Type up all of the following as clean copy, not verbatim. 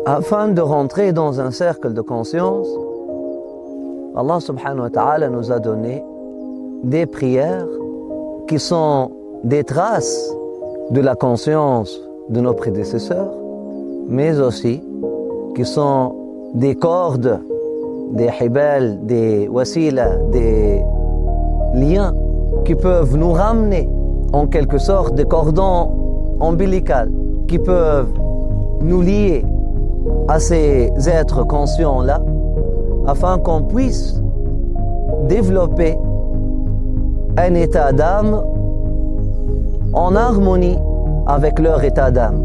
Afin de rentrer dans un cercle de conscience, Allah subhanahu wa ta'ala nous a donné des prières qui sont des traces de la conscience de nos prédécesseurs, mais aussi qui sont des cordes, des hibal, des wasila, des liens qui peuvent nous ramener en quelque sorte des cordons ombilicaux qui peuvent nous lier à ces êtres conscients-là afin qu'on puisse développer un état d'âme en harmonie avec leur état d'âme.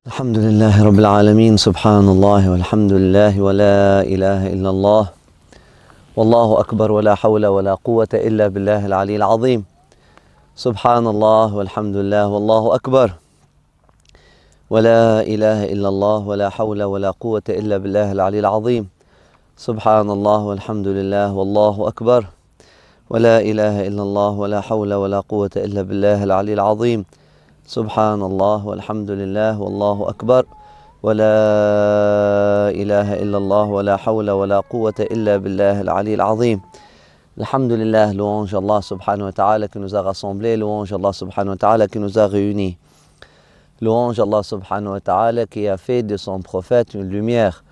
Alhamdulillahi Rabbil Alamin, subhanallah walhamdulillah wa la ilaha illallah wallahu akbar wa la hawla wa la quwwata illa billahi al-ali al-azim. Subhanallah walhamdulillah wallahu akbar wa la ilaha illallah wa la hawla wa la quwwata illa billahi al-ali al-azim. Subhanallah walhamdulillah wallahu akbar wa la ilaha illallah wa la hawla wa la quwwata illa billahi al-ali al-azim. Subhanallah walhamdulillah wallahu akbar wa la ilaha illallah wa la hawla wa la quwwata illa billahi al-ali al-azim. Alhamdulillah, louange Allah subhanahu wa ta'ala qui nous a rassemblés, louange Allah subhanahu wa ta'ala qui nous a réunis. Louange Allah subhanahu wa ta'ala qui a fait de son prophète une lumière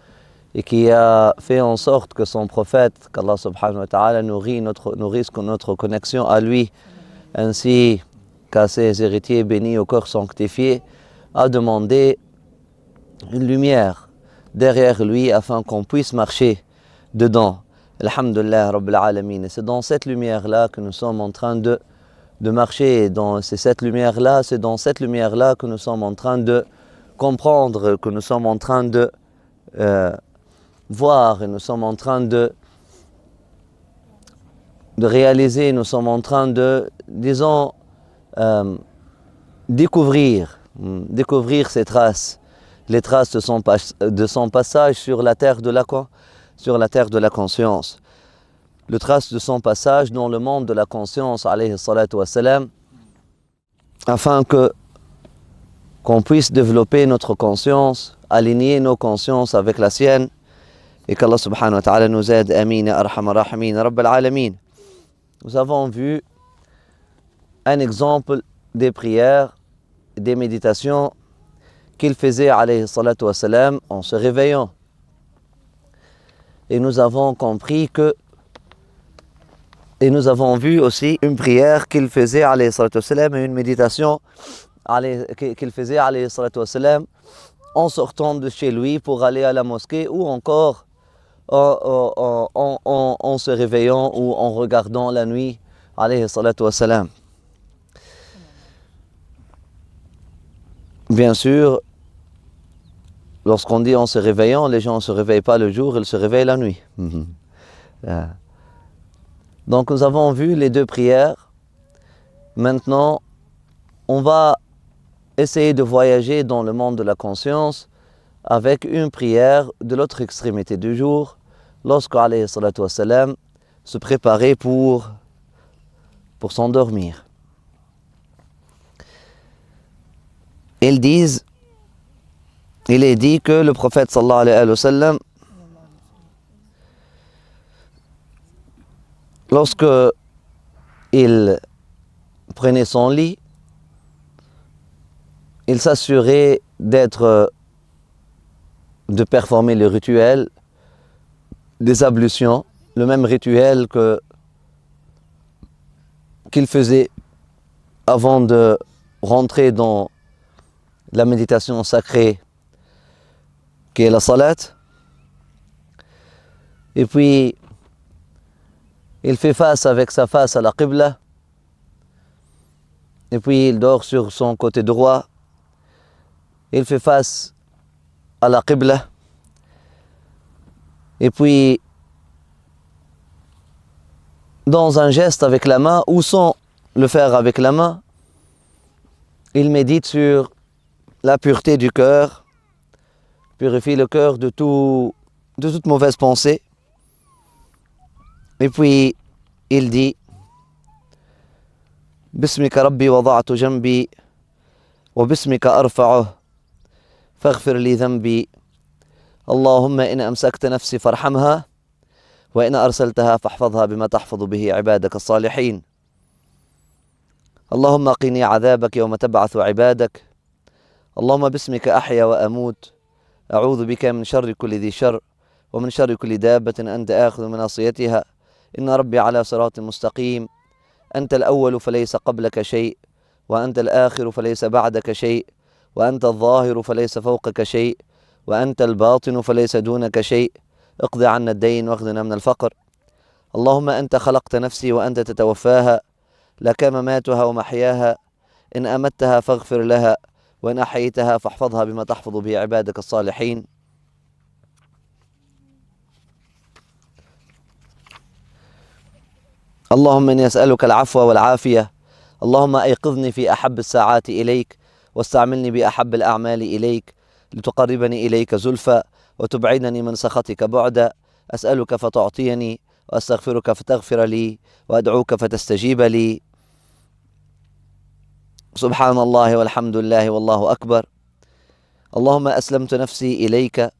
et qui a fait en sorte que son prophète, qu'Allah subhanahu wa ta'ala nourrisse notre connexion à lui, ainsi qu'à ses héritiers bénis au corps sanctifié, a demandé une lumière derrière lui afin qu'on puisse marcher dedans. Alhamdulillah Rabbil Alamin. Et c'est dans cette lumière-là que nous sommes en train de marcher. C'est dans cette lumière-là que nous sommes en train de comprendre, que nous sommes en train de voir, et nous sommes en train de réaliser, nous sommes en train de, disons, découvrir ces traces, les traces de son passage sur la terre de la conscience, le trace de son passage dans le monde de la conscience, alayhi salatu wassalam, afin qu'on puisse développer notre conscience, aligner nos consciences avec la sienne, et qu'Allah subhanahu wa ta'ala nous aide. Amin, arhamar rahimin, rabbil alamin. Nous avons vu un exemple des prières, des méditations qu'il faisait, alayhi salatu wassalam, en se réveillant. Et nous avons compris et nous avons vu aussi une prière qu'il faisait, alayhi salatu wassalam, et une méditation qu'il faisait, alayhi salatu wassalam, en sortant de chez lui pour aller à la mosquée, ou encore en se réveillant ou en regardant la nuit, alayhi salatu wassalam. Bien sûr, lorsqu'on dit en se réveillant, les gens ne se réveillent pas le jour, ils se réveillent la nuit. Donc nous avons vu les deux prières. Maintenant, on va essayer de voyager dans le monde de la conscience avec une prière de l'autre extrémité du jour, lorsque alayhi salatu wassalam se préparait pour s'endormir. Ils disent, il est dit que le prophète sallallahu alayhi wa sallam, lorsque il prenait son lit, il s'assurait de performer le rituel des ablutions, le même rituel qu'il faisait avant de rentrer dans la méditation sacrée qui est la salat. Et puis il fait face avec sa face à la qibla, et puis il dort sur son côté droit, il fait face à la qibla, et puis dans un geste avec la main ou sans le faire avec la main, il médite sur la pureté du cœur, purifie le cœur de toute mauvaise pensée. Et puis il dit Bismika Rabbi wada'tu jambi وباسمك أرفعه فاغفر لي ذنبي اللهم إن أمسكت نفسي فارحمها وإن أرسلتها فاحفظها بما تحفظ به عبادك الصالحين اللهم قني عذابك يوم تبعث عبادك اللهم باسمك أحيا وأموت أعوذ بك من شر كل ذي شر ومن شر كل دابة أنت آخذ من ناصيتها إن ربي على صراط مستقيم أنت الأول فليس قبلك شيء وأنت الآخر فليس بعدك شيء وأنت الظاهر فليس فوقك شيء وأنت الباطن فليس دونك شيء اقض عنا الدين واغننا من الفقر اللهم أنت خلقت نفسي وأنت تتوفاها لك مماتها ومحياها إن أمتها فاغفر لها وإن أحييتها فاحفظها بما تحفظ به عبادك الصالحين اللهم إني أسألك العفو والعافية اللهم أيقظني في أحب الساعات إليك واستعملني بأحب الأعمال إليك لتقربني إليك زلفى وتبعدني من سخطك بعدا أسألك فتعطيني وأستغفرك فتغفر لي وأدعوك فتستجيب لي سبحان الله والحمد لله والله أكبر اللهم أسلمت نفسي إليك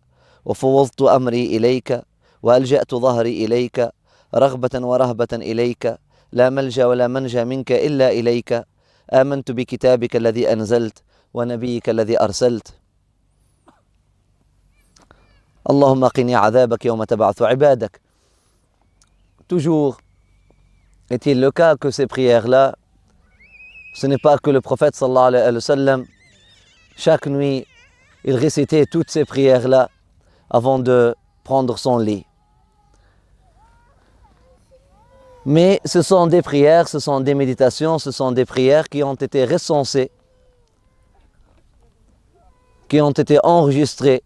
وفوضت أمري إليك وألجأت ظهري إليك رغبة ورهبة إليك لا ملجأ ولا منجى منك إلا إليك آمنت بكتابك الذي أنزلت ونبيك الذي أرسلت اللهم قني عذابك يوم تبعث عبادك. Toujours est-il le cas que ces prières-là, ce n'est pas que le prophète sallallahu alayhi wa sallam, chaque nuit, il récitait toutes ces prières-là avant de prendre son lit. Mais ce sont des prières, ce sont des méditations, ce sont des prières qui ont été recensées, qui ont été enregistrées,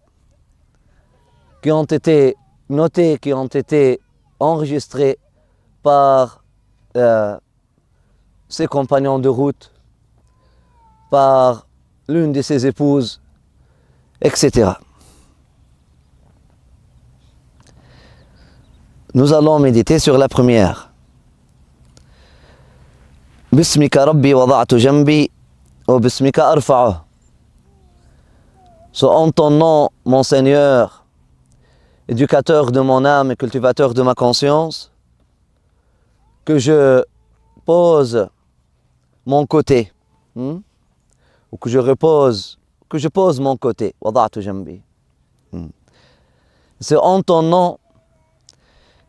qui ont été notées, qui ont été enregistrées par ses compagnons de route, par l'une de ses épouses, etc. Nous allons méditer sur la première. Bismika Rabbi wada'tu jambi wa bismika arfa'uh. So, en ton nom, mon Seigneur, éducateur de mon âme et cultivateur de ma conscience, que je pose mon côté, ou que je pose mon côté, wada'tu jambi. C'est en ton nom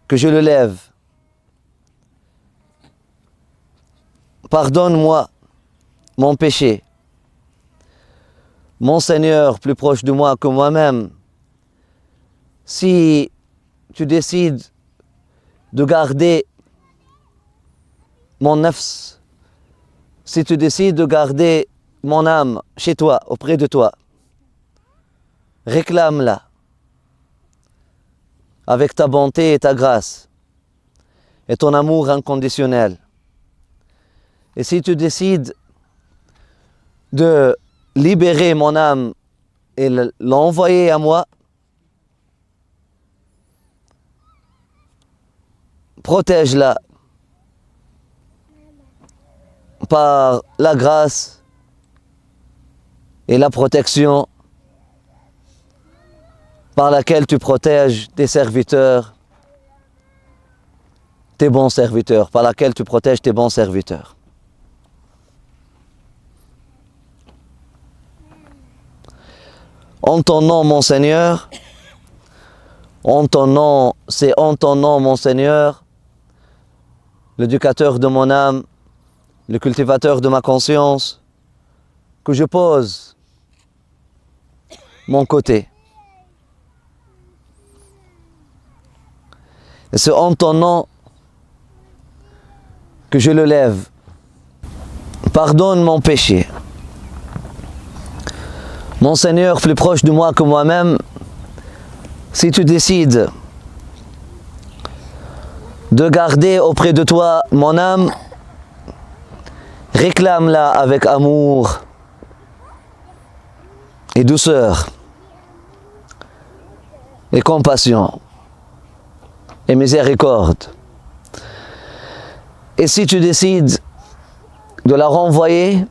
que je le lève. Pardonne-moi mon péché. Mon Seigneur, plus proche de moi que moi-même, si tu décides de garder mon nafs, si tu décides de garder mon âme chez toi, auprès de toi, réclame-la avec ta bonté et ta grâce et ton amour inconditionnel. Et si tu décides de libérer mon âme et l'envoyer à moi, protège-la par la grâce et la protection par laquelle tu protèges tes serviteurs, tes bons serviteurs, par laquelle tu protèges tes bons serviteurs. En ton nom, mon Seigneur, en ton nom, c'est en ton nom, mon Seigneur, l'éducateur de mon âme, le cultivateur de ma conscience, que je pose mon côté. Et c'est en ton nom que je le lève. Pardonne mon péché. Mon Seigneur, plus proche de moi que moi-même, si tu décides de garder auprès de toi mon âme, réclame-la avec amour et douceur et compassion et miséricorde. Et si tu décides de la renvoyer,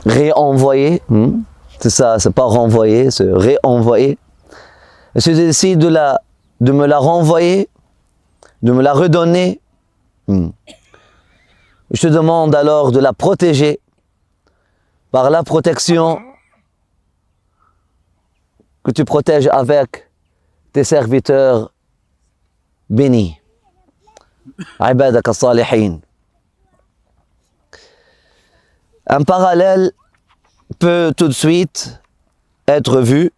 réenvoyer. C'est ça, c'est pas renvoyer, c'est réenvoyer. Et si tu décides de me la renvoyer, de me la redonner, je te demande alors de la protéger par la protection que tu protèges avec tes serviteurs bénis. Ibadak as-salihin. Un parallèle peut tout de suite être vu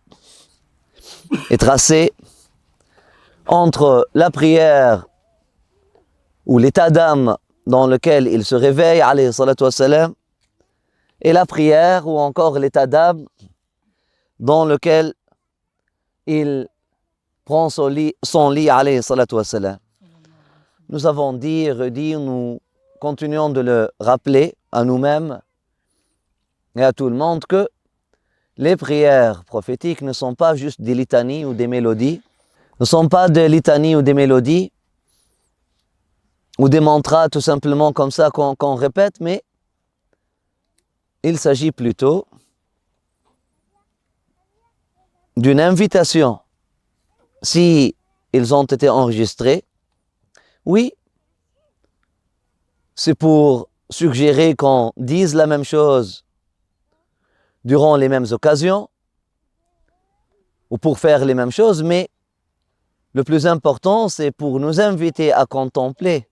et tracé entre la prière ou l'état d'âme dans lequel il se réveille, alayhi salatu wassalam, et la prière ou encore l'état d'âme dans lequel il prend son lit, alayhi salatu wassalam. Nous avons dit et redit, nous continuons de le rappeler à nous-mêmes et à tout le monde que les prières prophétiques ne sont pas juste des litanies ou des mélodies, ne sont pas des litanies ou des mélodies ou des mantras tout simplement comme ça qu'on répète, mais il s'agit plutôt d'une invitation. Si ils ont été enregistrés, oui, c'est pour suggérer qu'on dise la même chose durant les mêmes occasions ou pour faire les mêmes choses, mais le plus important, c'est pour nous inviter à contempler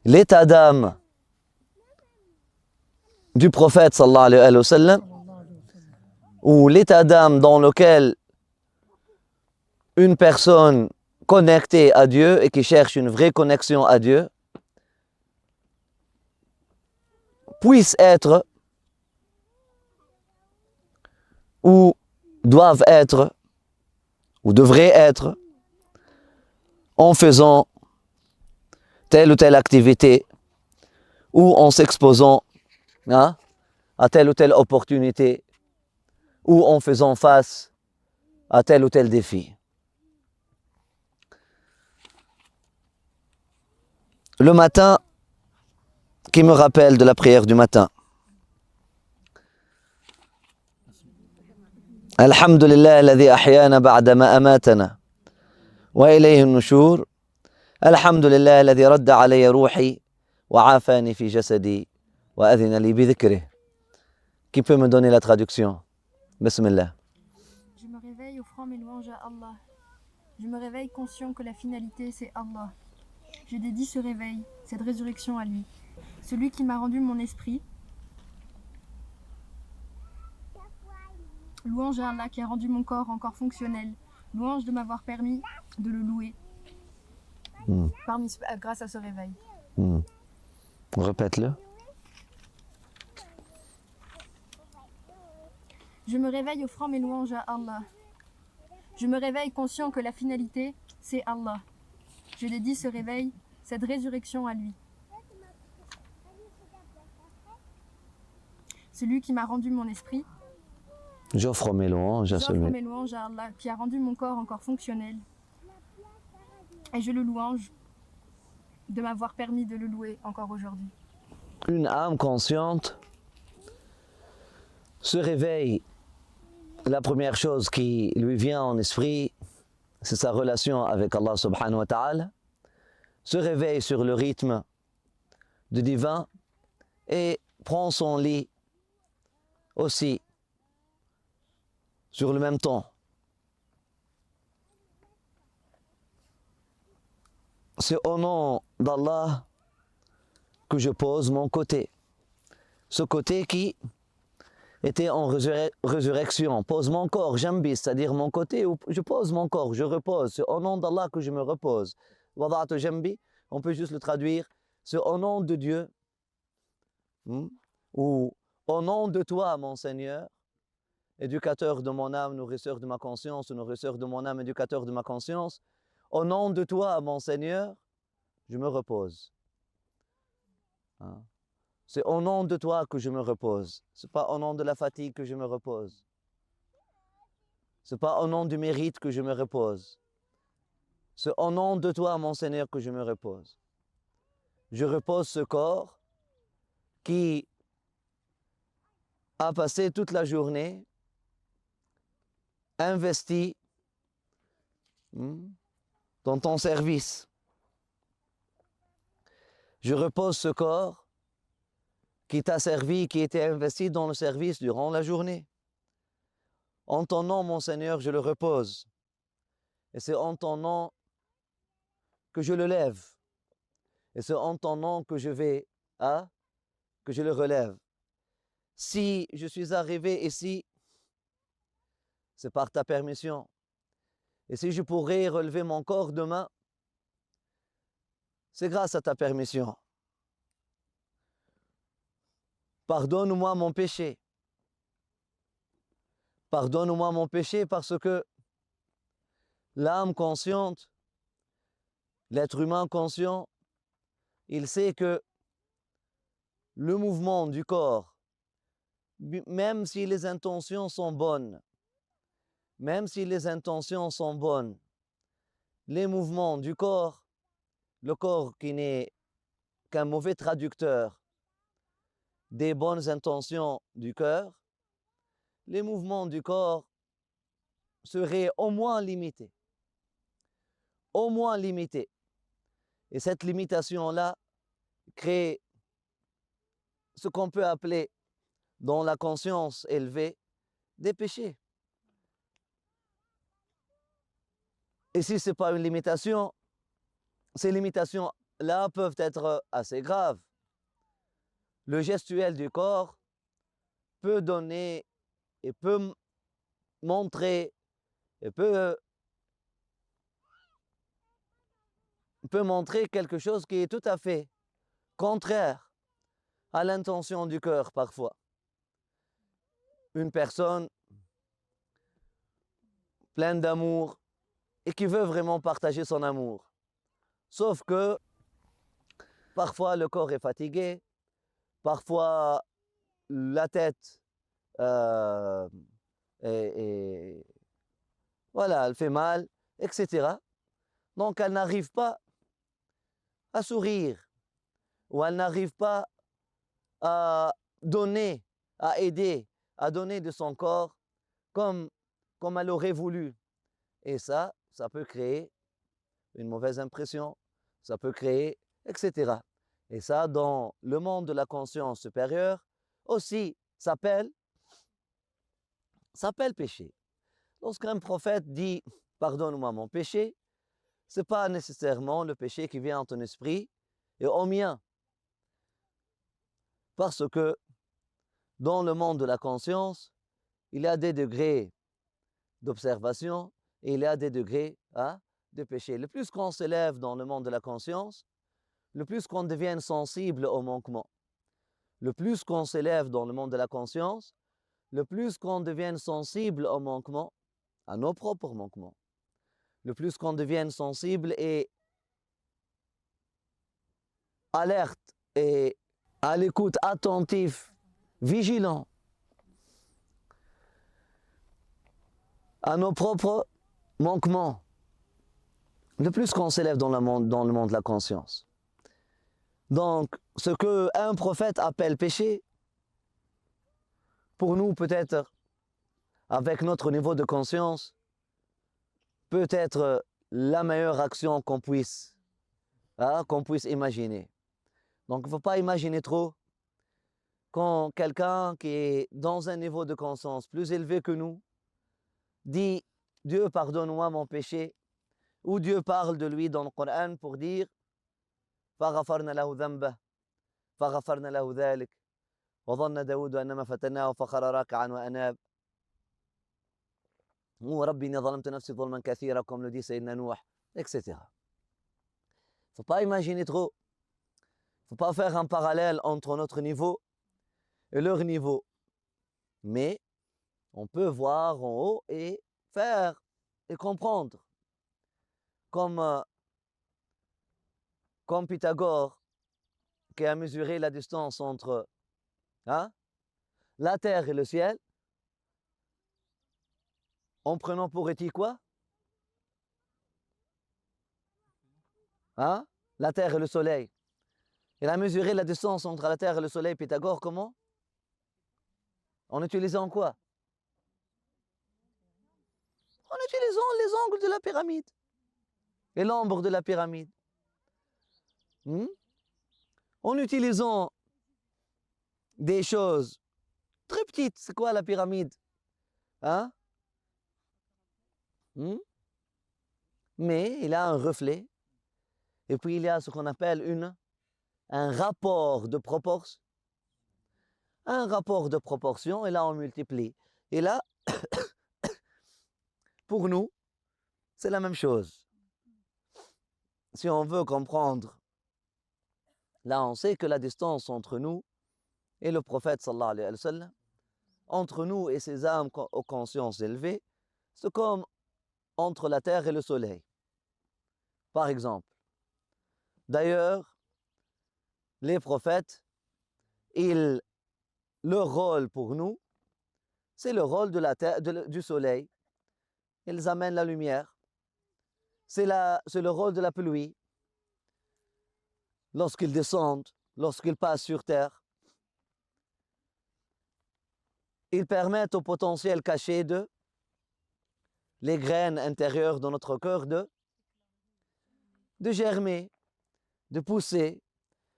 l'état d'âme du prophète sallallahu alayhi wa sallam, ou l'état d'âme dans lequel une personne connectée à Dieu et qui cherche une vraie connexion à Dieu puisse être ou doivent être ou devraient être en faisant telle ou telle activité ou en s'exposant à telle ou telle opportunité ou en faisant face à tel ou tel défi. Le matin qui me rappelle de la prière du matin. Alhamdulillah alladhi ahyana ba'da ma amatana wa ilayhi an-nushur. Alhamdulillah alladhi radda alayya ruhi wa afani fi jasadi wa adhina li bi dhikrih. Qui peut me donner la traduction? Bismillah. Je me réveille offrant mes louanges à Allah. Je me réveille conscient que la finalité c'est Allah. Je dédie ce réveil, cette résurrection à lui. Celui qui m'a rendu mon esprit. Louange à Allah qui a rendu mon corps encore fonctionnel. Louange de m'avoir permis de le louer. Grâce à ce réveil. Répète-le. Je me réveille offrant mes louanges à Allah. Je me réveille conscient que la finalité, c'est Allah. Je dédie ce réveil, cette résurrection à lui. Celui qui m'a rendu mon esprit. J'offre mes louanges à celui. J'offre mes louanges à Allah qui a rendu mon corps encore fonctionnel. Et je le louange de m'avoir permis de le louer encore aujourd'hui. Une âme consciente se réveille. La première chose qui lui vient en esprit, c'est sa relation avec Allah subhanahu wa ta'ala. Se réveille sur le rythme du divin et prend son lit aussi sur le même temps. C'est au nom d'Allah que je pose mon côté. Ce côté qui était en résurrection. Pose mon corps, jambi, c'est-à-dire mon côté, où je pose mon corps, je repose. C'est au nom d'Allah que je me repose. Wada'atu jambi, on peut juste le traduire. C'est au nom de Dieu, ou au nom de toi, mon Seigneur, éducateur de mon âme, nourrisseur de ma conscience, nourrisseur de mon âme, éducateur de ma conscience. Au nom de toi, mon Seigneur, je me repose. C'est au nom de toi que je me repose. Ce n'est pas au nom de la fatigue que je me repose. Ce n'est pas au nom du mérite que je me repose. C'est au nom de toi, mon Seigneur, que je me repose. Je repose ce corps qui à passer toute la journée investi dans ton service. Je repose ce corps qui t'a servi, qui était investi dans le service durant la journée. En ton nom, mon Seigneur, je le repose. Et c'est en ton nom que je le lève. Et c'est en ton nom que je vais, que je le relève. Si je suis arrivé ici, c'est par ta permission. Et si je pourrais relever mon corps demain, c'est grâce à ta permission. Pardonne-moi mon péché. Pardonne-moi mon péché parce que l'âme consciente, l'être humain conscient, il sait que le mouvement du corps, même si les intentions sont bonnes, les mouvements du corps, le corps qui n'est qu'un mauvais traducteur des bonnes intentions du cœur, les mouvements du corps seraient au moins limités. Au moins limités. Et cette limitation-là crée ce qu'on peut appeler, dans la conscience élevée, des péchés. Et si ce n'est pas une limitation, ces limitations-là peuvent être assez graves. Le gestuel du corps peut donner et peut montrer et peut montrer quelque chose qui est tout à fait contraire à l'intention du cœur parfois. Une personne pleine d'amour et qui veut vraiment partager son amour. Sauf que parfois le corps est fatigué, parfois la tête voilà, elle fait mal, etc. Donc elle n'arrive pas à sourire ou elle n'arrive pas à donner, à aider, à donner de son corps comme elle aurait voulu. Et ça peut créer une mauvaise impression, ça peut créer, etc. Et ça, dans le monde de la conscience supérieure, aussi s'appelle péché. Lorsqu'un prophète dit « pardonne-moi mon péché », ce n'est pas nécessairement le péché qui vient en ton esprit et au mien. Parce que dans le monde de la conscience, il y a des degrés d'observation et il y a des degrés de péché. Le plus qu'on s'élève dans le monde de la conscience, le plus qu'on devient sensible au manquement. Le plus qu'on s'élève dans le monde de la conscience, le plus qu'on devient sensible au manquement, à nos propres manquements. Le plus qu'on devient sensible et alerte et à l'écoute, attentif, vigilant à nos propres manquements. Le plus qu'on s'élève dans le monde de la conscience. Donc, ce qu'un prophète appelle péché, pour nous peut-être, avec notre niveau de conscience, peut être la meilleure action qu'on puisse imaginer. Donc, il ne faut pas imaginer trop quand quelqu'un qui est dans un niveau de conscience plus élevé que nous dit « Dieu, pardonne-moi mon péché » ou Dieu parle de lui dans le Coran pour dire « فَغَفَرْنَا لَهُ ذَنْبَهُ فَغَفَرْنَا لَهُ ذَلِكَ وَظَنَّ دَاوُودُ أَنَّمَا فَتَنَّاهُ فَخَرَّ رَاكِعًا وَأَنَابَ » ou « رَبِّ إِنِّي ظَلَمْتُ نَفْسِي ظُلْمًا كَثِيرًا » comme le dit Sayyidina Nuh, etc. Il ne faut pas imaginer trop. Il ne faut pas faire un parallèle entre notre niveau et leur niveau. Mais on peut voir en haut et faire et comprendre. Comme Pythagore, qui a mesuré la distance entre la terre et le ciel, en prenant pour éti quoi? La terre et le soleil. Il a mesuré la distance entre la terre et le soleil, Pythagore, comment? En utilisant quoi? En utilisant les angles de la pyramide et l'ombre de la pyramide. En utilisant des choses très petites. C'est quoi la pyramide? Hein? Mais il a un reflet. Et puis il y a ce qu'on appelle un rapport de proportion. Un rapport de proportion, et là on multiplie. Et là, pour nous, c'est la même chose. Si on veut comprendre, là on sait que la distance entre nous et le prophète sallallahu alayhi wa sallam, entre nous et ces âmes aux consciences élevées, c'est comme entre la terre et le soleil, par exemple. D'ailleurs, les prophètes, leur rôle pour nous, c'est le rôle de la terre, du soleil. Ils amènent la lumière. C'est le rôle de la pluie. Lorsqu'ils descendent, lorsqu'ils passent sur terre, ils permettent au potentiel caché les graines intérieures de notre cœur de germer, de pousser,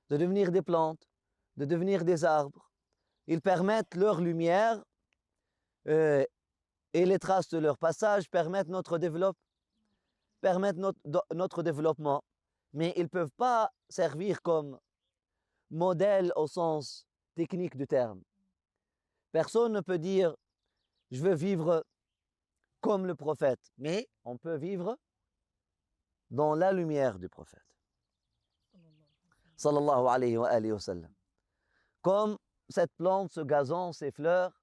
de devenir des plantes, de devenir des arbres. Ils permettent leur lumière et les traces de leur passage permettent notre développement. Mais ils ne peuvent pas servir comme modèle au sens technique du terme. Personne ne peut dire « je veux vivre comme le prophète », mais on peut vivre dans la lumière du prophète. Sallallahu alayhi wa sallam. Comme cette plante, ce gazon, ces fleurs,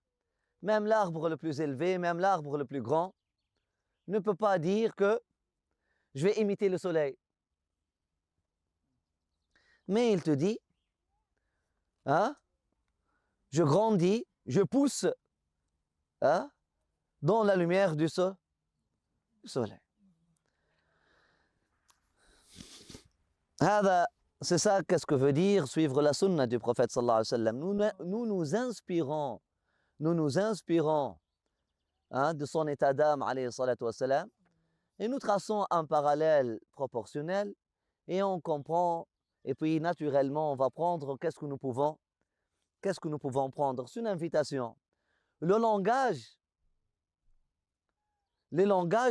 même l'arbre le plus élevé, même l'arbre le plus grand, ne peut pas dire que je vais imiter le soleil. Mais il te dit, hein, je grandis, je pousse dans la lumière du soleil. C'est ça, qu'est-ce que veut dire suivre la sunna du prophète sallallahu alayhi wa sallam. Nous nous inspirons de son état d'âme alayhi salatu wa sallam, et nous traçons un parallèle proportionnel et on comprend, et puis naturellement on va prendre qu'est-ce que nous pouvons prendre. C'est une invitation. Les langages,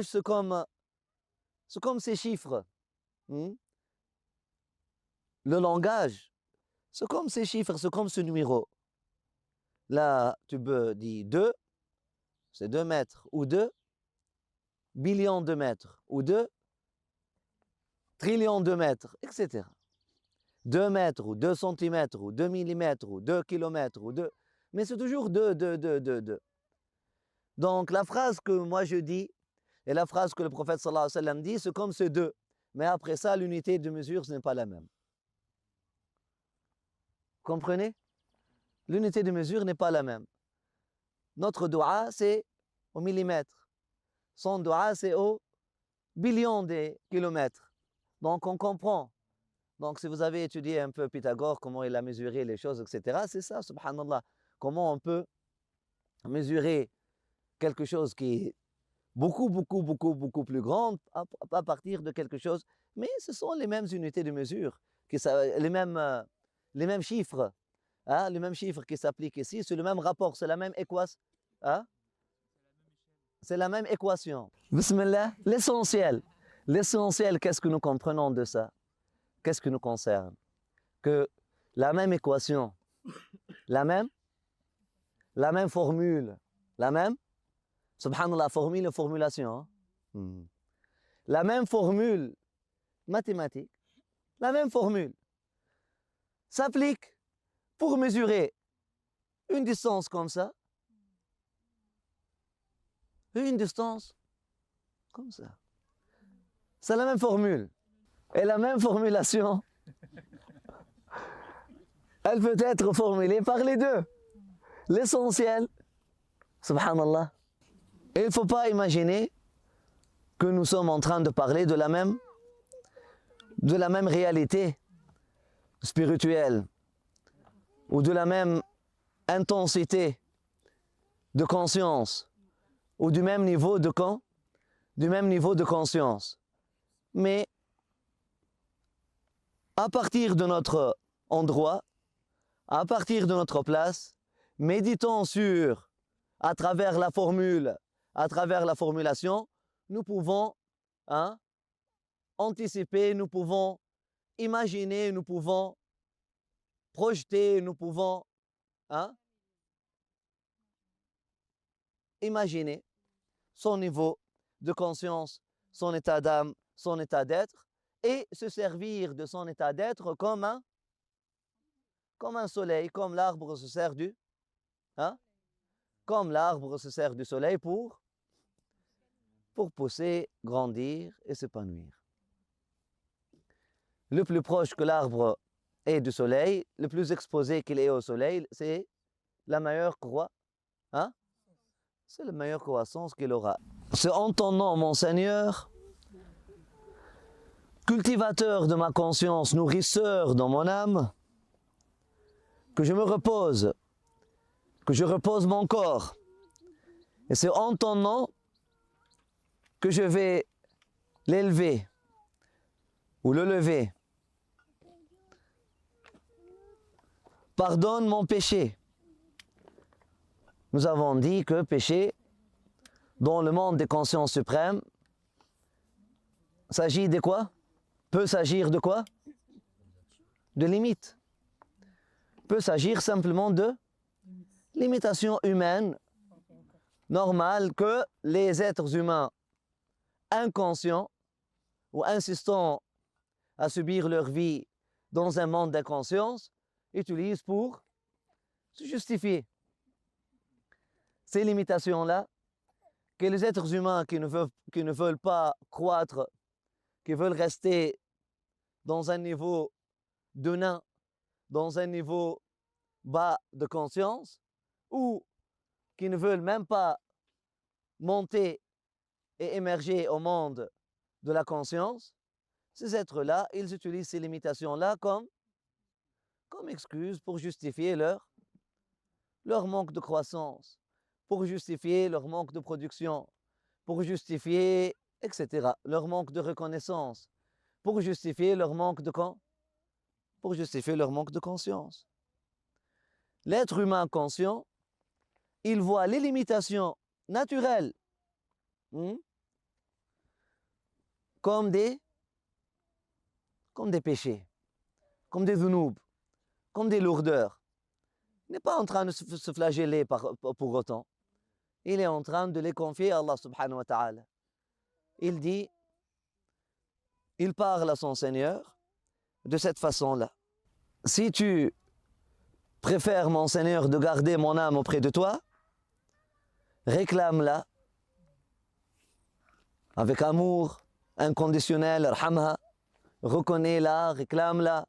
c'est comme ces chiffres. Le langage, c'est comme ces chiffres, c'est comme ce numéro. Là, tu peux dire 2, c'est 2 mètres, ou 2 billions de mètres, ou 2 trillions de mètres, etc. 2 mètres, ou 2 centimètres, ou 2 millimètres, ou 2 kilomètres, ou 2... Mais c'est toujours 2. Donc la phrase que moi je dis, et la phrase que le prophète sallallahu alayhi wa sallam dit, c'est comme ce 2. Mais après ça, l'unité de mesure, ce n'est pas la même. Comprenez? L'unité de mesure n'est pas la même. Notre dua, c'est au millimètre. Son dua, c'est au billion de kilomètres. Donc on comprend. Donc si vous avez étudié un peu Pythagore, comment il a mesuré les choses, etc., c'est ça, subhanallah. Comment on peut mesurer quelque chose qui est beaucoup plus grand à partir de quelque chose. Mais ce sont les mêmes unités de mesure, les mêmes chiffres. Les mêmes chiffres qui s'appliquent ici, c'est le même rapport, c'est la même équation. C'est la même équation. Bismillah, l'essentiel, qu'est-ce que nous comprenons de ça? Qu'est-ce qui nous concerne? Que la même équation, la même formule, subhanallah, formulation, la même formule mathématique, la même formule s'applique pour mesurer une distance comme ça, une distance comme ça. C'est la même formule. Et la même formulation, elle peut être formulée par les deux. L'essentiel, subhanallah. Et il ne faut pas imaginer que nous sommes en train de parler de la même réalité spirituelle ou de la même intensité de conscience ou du même niveau de conscience. Mais à partir de notre endroit, à partir de notre place, méditons sur, à travers la formule, à travers la formulation, nous pouvons anticiper, nous pouvons imaginer, nous pouvons projeter, nous pouvons imaginer son niveau de conscience, son état d'âme, son état d'être, et se servir de son état d'être comme un soleil, comme l'arbre se sert comme l'arbre se sert du soleil pour pousser, grandir et s'épanouir. Le plus proche que l'arbre est du soleil, le plus exposé qu'il est au soleil, c'est la meilleure c'est la meilleure croissance qu'il aura. C'est en ton nom, mon Seigneur, cultivateur de ma conscience, nourrisseur dans mon âme, que je me repose, que je repose mon corps. Et c'est en ton nom que je vais l'élever ou le lever. Pardonne mon péché. Nous avons dit que péché, dans le monde des consciences suprêmes, s'agit de quoi? Peut s'agir de quoi? De limites. Peut s'agir simplement de limitations humaines normales que les êtres humains inconscients ou insistants à subir leur vie dans un monde d'inconscience utilisent pour se justifier. Ces limitations-là, que les êtres humains qui ne veulent pas croître, qui veulent rester dans un niveau de nain, dans un niveau bas de conscience, ou qui ne veulent même pas monter et émerger au monde de la conscience, ces êtres-là, ils utilisent ces limitations-là comme excuse pour justifier leur manque de croissance, pour justifier leur manque de production, pour justifier, etc., leur manque de reconnaissance, pour justifier leur manque de conscience. L'être humain conscient, il voit les limitations naturelles comme des péchés, comme des dhunoub, comme des lourdeurs. Il n'est pas en train de se flageller pour autant. Il est en train de les confier à Allah subhanahu wa ta'ala. Il dit, il parle à son Seigneur de cette façon-là. Si tu préfères, mon Seigneur, de garder mon âme auprès de toi, réclame-la avec amour inconditionnel, arhamha, reconnais-la, réclame-la,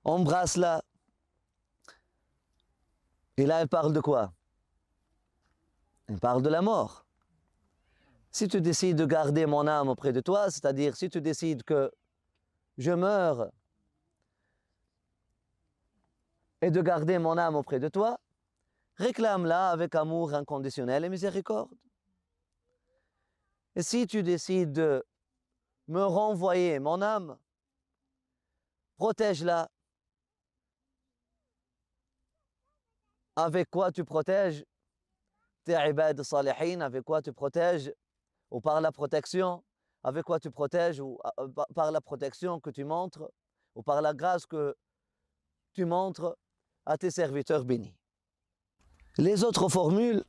embrasse-la. Et là, elle parle de quoi? Elle parle de la mort. Si tu décides de garder mon âme auprès de toi, c'est-à-dire si tu décides que je meurs et de garder mon âme auprès de toi, réclame-la avec amour inconditionnel et miséricorde. Et si tu décides de me renvoyer mon âme, protège-la. Avec quoi tu protèges tes ibad salihin, avec quoi tu protèges, ou par la protection, avec quoi tu protèges, ou par la protection que tu montres, ou par la grâce que tu montres à tes serviteurs bénis. Les autres formules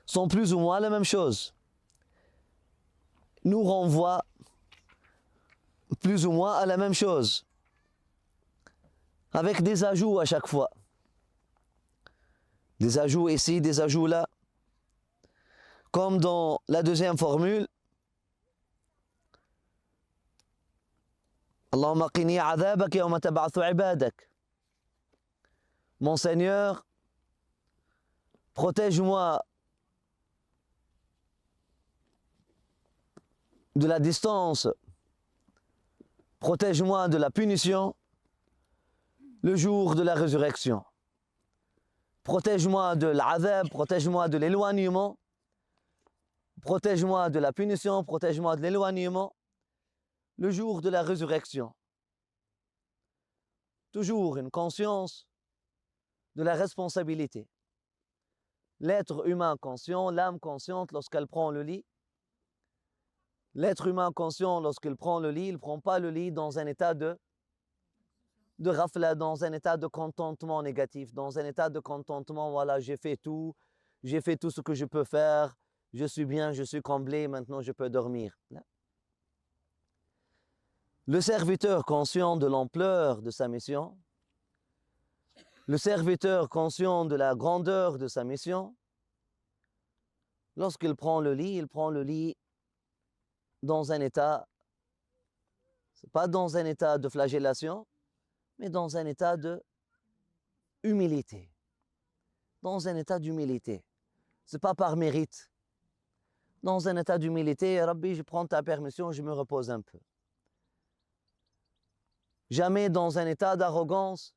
sont plus ou moins la même chose, nous renvoient plus ou moins à la même chose, avec des ajouts à chaque fois. Des ajouts ici, des ajouts là. Comme dans la deuxième formule, Allahumma qini adhabak yawma tab'athu ibadak. Mon Seigneur, protège-moi de la distance, protège-moi de la punition le jour de la résurrection. Protège-moi de l'adhab, protège-moi de l'éloignement, protège-moi de la punition, protège-moi de l'éloignement, le jour de la résurrection. Toujours une conscience de la responsabilité. L'être humain conscient, l'âme consciente lorsqu'elle prend le lit. L'être humain conscient lorsqu'il prend le lit, il ne prend pas le lit dans un état de rafla, dans un état de contentement négatif, dans un état de contentement, voilà, j'ai fait tout ce que je peux faire, je suis bien, je suis comblé, maintenant je peux dormir. Là. Le serviteur conscient de l'ampleur de sa mission, le serviteur conscient de la grandeur de sa mission, lorsqu'il prend le lit, il prend le lit dans un état, c'est pas dans un état de flagellation, mais dans un état de humilité. Dans un état d'humilité. C'est pas par mérite. Dans un état d'humilité, Rabbi, je prends ta permission, je me repose un peu. Jamais dans un état d'arrogance,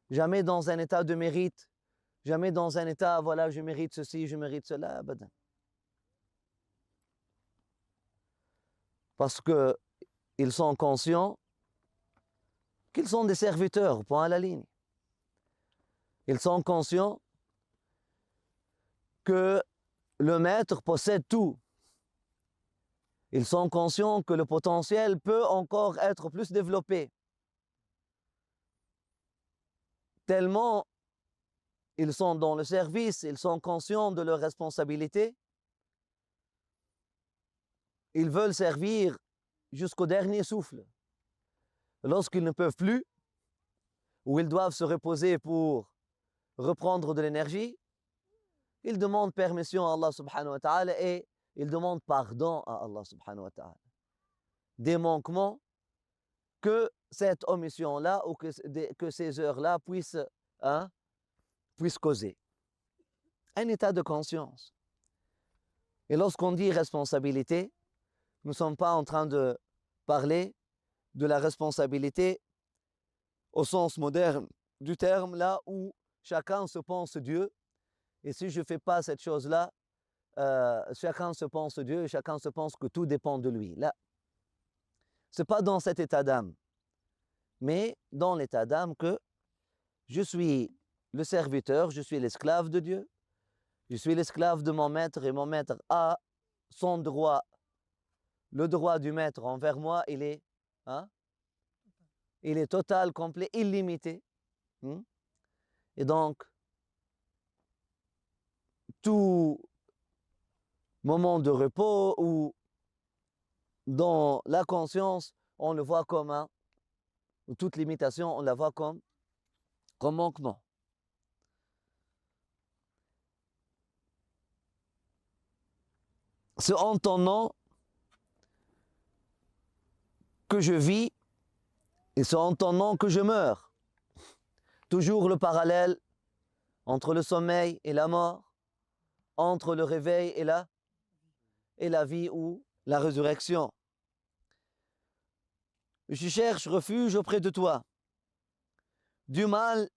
jamais dans un état de mérite, jamais dans un état, voilà, je mérite ceci, je mérite cela, abadan. Parce qu'ils sont conscients qu'ils sont des serviteurs, point à la ligne. Ils sont conscients que le maître possède tout. Ils sont conscients que le potentiel peut encore être plus développé. Tellement ils sont dans le service, ils sont conscients de leurs responsabilités. Ils veulent servir jusqu'au dernier souffle. Lorsqu'ils ne peuvent plus, ou ils doivent se reposer pour reprendre de l'énergie, ils demandent permission à Allah subhanahu wa ta'ala et ils demandent pardon à Allah subhanahu wa ta'ala. Des manquements que cette omission-là ou que ces heures-là puissent causer. Un état de conscience. Et lorsqu'on dit responsabilité, nous ne sommes pas en train de parler de la responsabilité au sens moderne du terme, là où chacun se pense Dieu. Et si je ne fais pas cette chose-là, chacun se pense Dieu et chacun se pense que tout dépend de lui. Là, ce n'est pas dans cet état d'âme, mais dans l'état d'âme que je suis le serviteur, je suis l'esclave de Dieu, je suis l'esclave de mon maître et mon maître a son droit, le droit du maître envers moi, il est total, complet, illimité. Et donc, tout moment de repos ou dans la conscience, on le voit comme ou toute limitation, on la voit comme manquement. C'est en ton nom que je vis et c'est en ton nom que je meurs. Toujours le parallèle entre le sommeil et la mort, entre le réveil et la vie ou la résurrection. Je cherche refuge auprès de toi, du mal,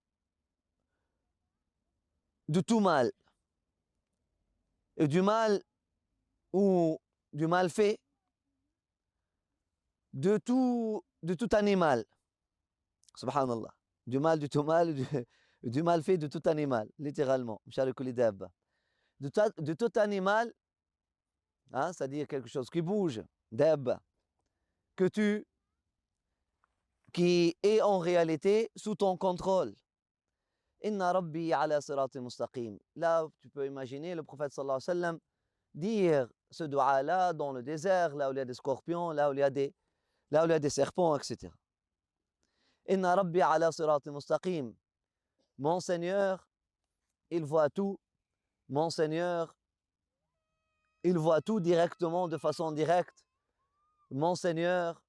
de tout mal, et du mal ou du mal fait, de tout animal. Subhanallah. Du mal, du tout mal, du mal fait de tout animal, littéralement. De tout animal, c'est-à-dire quelque chose qui bouge, dab, qui est en réalité sous ton contrôle. Inna rabbi ala siratin mustaqim. Là, tu peux imaginer le prophète sallallahu alayhi wa sallam dire ce dua-là dans le désert, là où il y a des scorpions, là où il y a des serpents, etc. Inna rabbi ala siratin mustaqim. Mon Seigneur, il voit tout. Mon Seigneur, il voit tout directement, de façon directe. Mon Seigneur,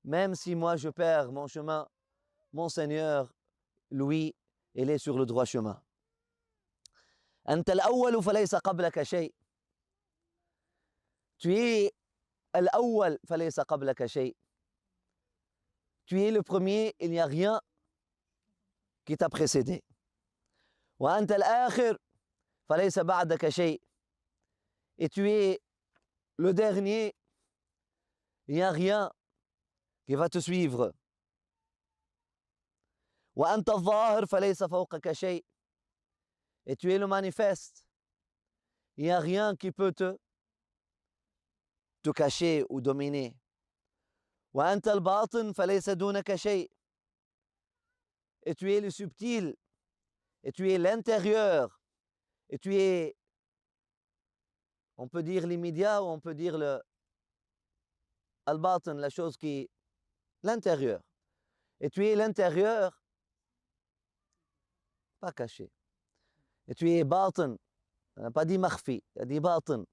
même si moi je perds mon chemin, mon Seigneur, lui, il est sur le droit chemin. أنت الأول فليس قبلك شيء. Tu es الأول فليس قبلك شيء. Tu es le premier, il n'y a rien qui t'a précédé. وأنت الآخر فليس بعدك شيء. Et tu es le dernier, il n'y a rien qui va te suivre. وأنت الظاهر فليس فوقك شيء. Et tu es le manifeste, il n'y a rien qui peut te cacher ou dominer. وأنت الباطن فليس دونك شيء. Et tu es le subtil, et tu es l'intérieur, et tu es, on peut dire l'immédiat ou on peut dire le al-batin, la chose qui, l'intérieur. Et tu es l'intérieur, pas caché. Et tu es batin, on n'a pas dit makhfi, il a dit batin.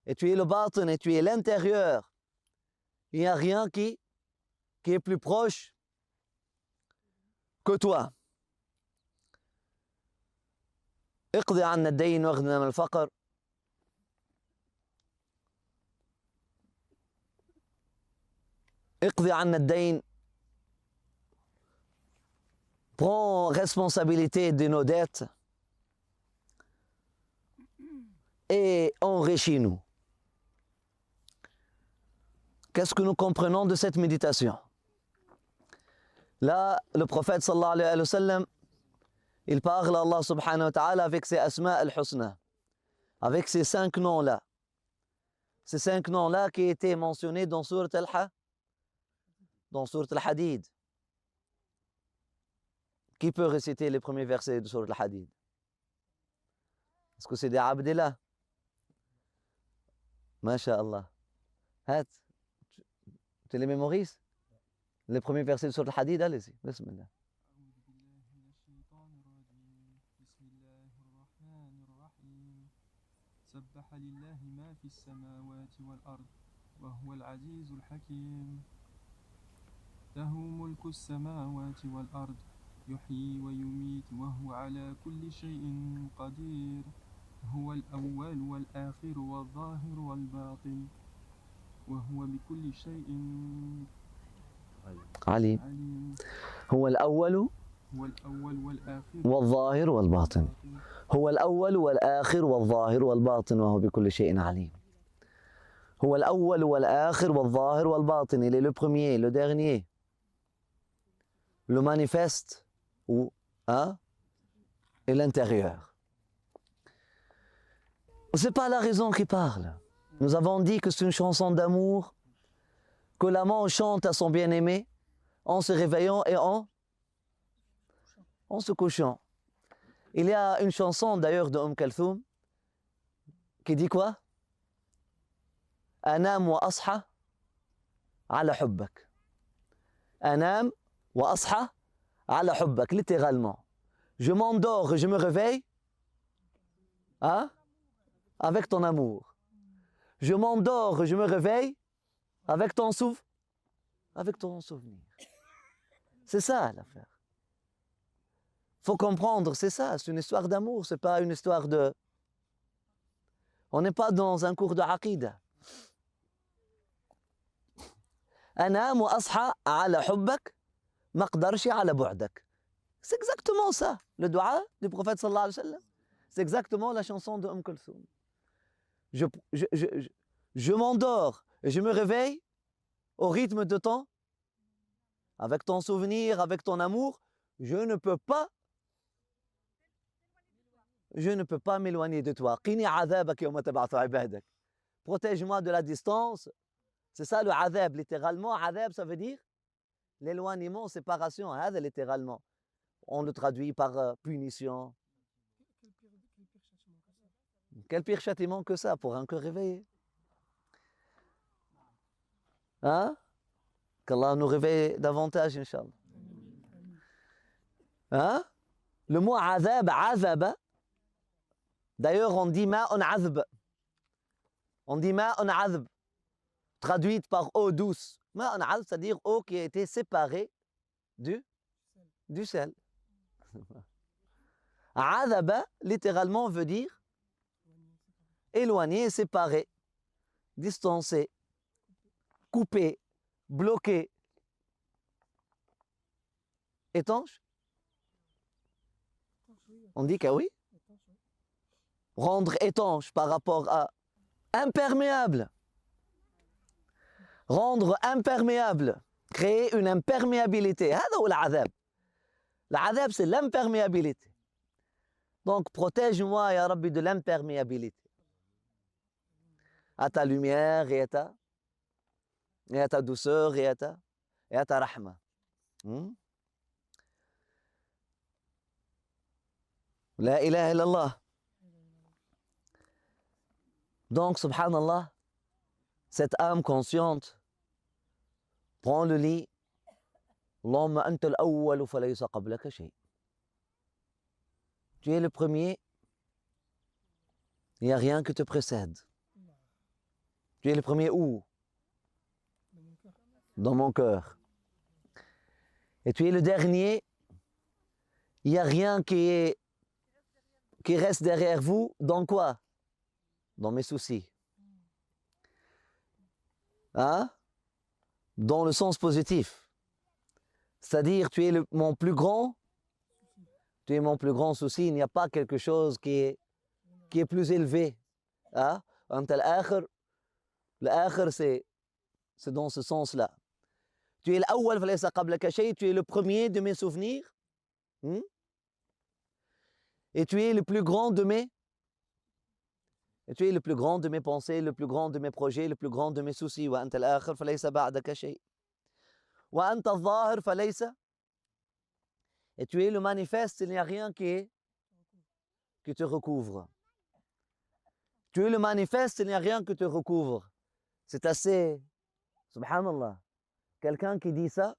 Et tu es le batin, et tu es l'intérieur. Il n'y a rien qui est plus proche que toi. اقضي عنا الدين واغننا من الفقر. اقضي عنا الدين. Prends responsabilité de nos dettes et enrichis-nous. Qu'est-ce que nous comprenons de cette méditation? Là, le prophète sallallahu alayhi wa sallam, il parle à Allah subhanahu wa ta'ala avec ses asma al-husna, avec ces 5 noms-là. Ces 5 noms-là qui étaient mentionnés dans Sourate al-Hadid. Qui peut réciter les premiers versets de Sourate al-Hadid? Est-ce que c'est des Abdillah? Masha'Allah. Tu les mémorises? Les premiers versets de Sourate al-Hadid, allez-y. Bismillah. سبح لله ما في السماوات والأرض وهو العزيز الحكيم له ملك السماوات والأرض يحيي ويميت وهو على كل شيء قدير هو الأول والآخر والظاهر والباطن وهو بكل شيء عليم. هو الأول والآخر والظاهر والباطن. هو الأول والآخر والظاهر والباطن وهو بكل شيء عليم. هو الأول والآخر والظاهر والباطن. Il est le premier, le dernier, le manifeste ou et l'intérieur. C'est pas la raison qui parle. Nous avons dit que c'est une chanson d'amour que l'amant chante à son bien-aimé en se réveillant et en se couchant. Il y a une chanson d'ailleurs de Kalthoum qui dit quoi? أنام وأصحى على حبك. أنام وأصحى على حبك, littéralement. Je m'endors et je me réveille avec ton amour. Je m'endors et je me réveille avec ton souvenir. C'est ça l'affaire. Faut comprendre, c'est ça, c'est une histoire d'amour, c'est pas une histoire de... On n'est pas dans un cours de aqida. أنام وأصحى على حبك ما أقدرش على بعدك. C'est exactement ça, le dua du prophète sallallahu alayhi wa sallam. C'est exactement la chanson de Kalthoum. Je m'endors et je me réveille au rythme de ton, avec ton souvenir, avec ton amour. Je ne peux pas m'éloigner de toi. Qini azabak yawma tab'athu ibadak. Protège-moi de la distance. C'est ça le azab, littéralement. Azab, ça veut dire l'éloignement, séparation. Azab, littéralement. On le traduit par punition. Quel pire châtiment que ça pour un cœur réveillé? Qu'Allah nous réveille davantage, Inch'Allah. Le mot azab, azaba. D'ailleurs, on dit ma'un azb. On dit ma'un azb, traduite par eau douce. Ma'un azb, c'est-à-dire eau qui a été séparée du sel. Azaba, littéralement, veut dire éloigné, séparé, distancé, coupé, bloqué, étanche. On dit que oui. Rendre étanche par rapport à imperméable. Rendre imperméable. Créer une imperméabilité. هذا هو العذاب. العذاب, c'est l'imperméabilité. Donc, protège-moi, ya Rabbi, de l'imperméabilité. À ta lumière et à ta douceur et à ta rahma. La ilaha illallah. Donc, subhanallah, cette âme consciente prend le lit. Allahumma anta al-awwal falaysa qablaka shay. Tu es le premier, il n'y a rien qui te précède. Tu es le premier où? Dans mon cœur. Et tu es le dernier, il n'y a rien qui reste derrière vous. Dans quoi? Dans mes soucis. Hein? Dans le sens positif. C'est-à-dire, tu es mon plus grand, tu es mon plus grand souci. Il n'y a pas quelque chose qui est plus élevé. Hein? L'akhir, c'est dans ce sens-là. Tu es l'awwal falaysa qablaka shay, tu es le premier de mes souvenirs. Et tu es le plus grand de mes pensées, le plus grand de mes projets, le plus grand de mes soucis. Wa anta al-akhir falaysa ba'daka shay. Wa anta al-zahir falaysa. Et tu es le manifeste, il n'y a rien qui te recouvre. Tu es le manifeste, il n'y a rien qui te recouvre. C'est assez, subhanallah, quelqu'un qui dit ça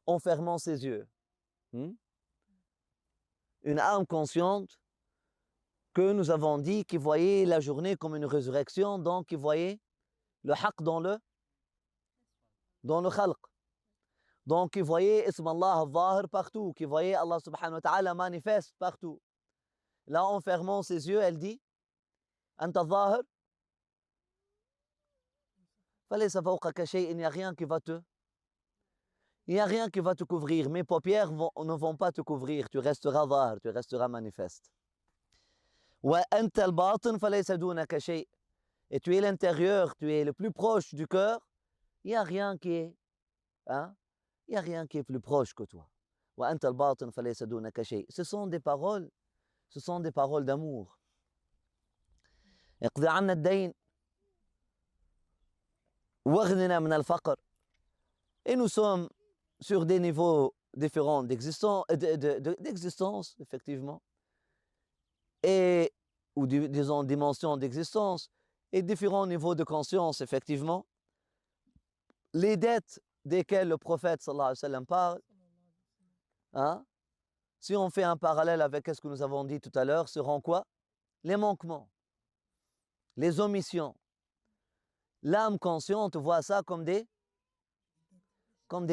en fermant ses yeux. Une âme consciente que nous avons dit qui voyait la journée comme une résurrection, donc qui voyait le haqq dans le khalq. Donc qui voyait Ism Allah al-Zahir partout, qui voyait Allah subhanahu wa ta'ala manifeste partout. Là, en fermant ses yeux, elle dit Anta al-Zahir falaysa fawqaka shay, il n'y a rien qui va te couvrir. Mes paupières ne vont pas te couvrir. Tu resteras zahir, tu resteras manifeste. Wa anta al-batin falaysa dunaka shay. Et tu es l'intérieur, tu es le plus proche du cœur. Il n'y a rien qui est, il y a rien qui est plus proche que toi. Wa anta al-batin falaysa dunaka shay. Ce sont des paroles d'amour. اقضي عنا الدين واغننا من الفقر. Et nous sommes sur des niveaux différents d'existence, effectivement, ou disons dimensions d'existence, et différents niveaux de conscience, effectivement. Les dettes desquelles le prophète sallallahu alayhi wa sallam parle, si on fait un parallèle avec ce que nous avons dit tout à l'heure, seront quoi? Les manquements, les omissions. L'âme consciente voit ça comme des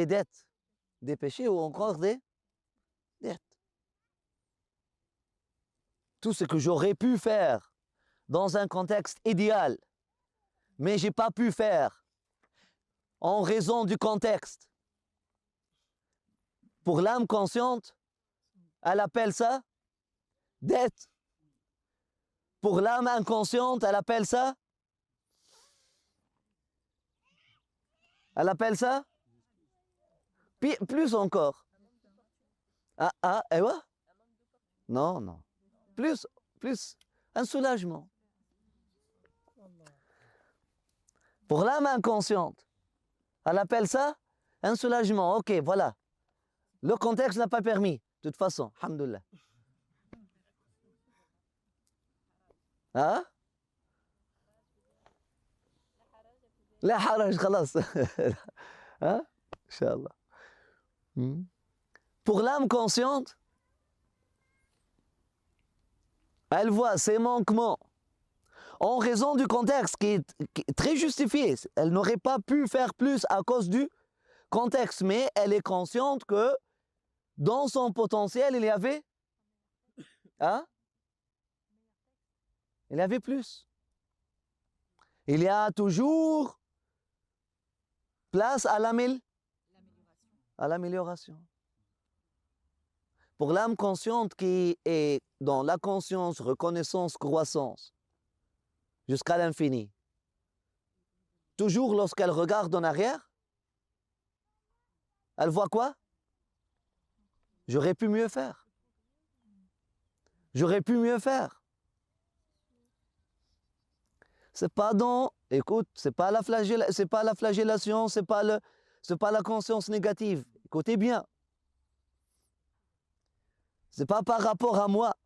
dettes, des péchés ou encore des dettes. Tout ce que j'aurais pu faire dans un contexte idéal, mais je n'ai pas pu faire en raison du contexte. Pour l'âme consciente, elle appelle ça dette. Pour l'âme inconsciente, elle appelle ça plus encore. Et ouais? Non. Plus, un soulagement. Pour l'âme inconsciente, elle appelle ça un soulagement. Ok, voilà. Le contexte n'a pas permis. De toute façon, alhamdoulilah. لا حرج خلاص. Inch'Allah. Pour l'âme consciente, elle voit ses manquements en raison du contexte qui est très justifié. Elle n'aurait pas pu faire plus à cause du contexte, mais elle est consciente que dans son potentiel, il y avait plus. Il y a toujours place à l'amélioration. Pour l'âme consciente qui est dans la conscience, reconnaissance, croissance, jusqu'à l'infini, toujours lorsqu'elle regarde en arrière, elle voit quoi? J'aurais pu mieux faire. J'aurais pu mieux faire. C'est pas dans, écoute, c'est pas la flagellation, c'est pas la conscience négative. Écoutez bien. C'est pas par rapport à moi.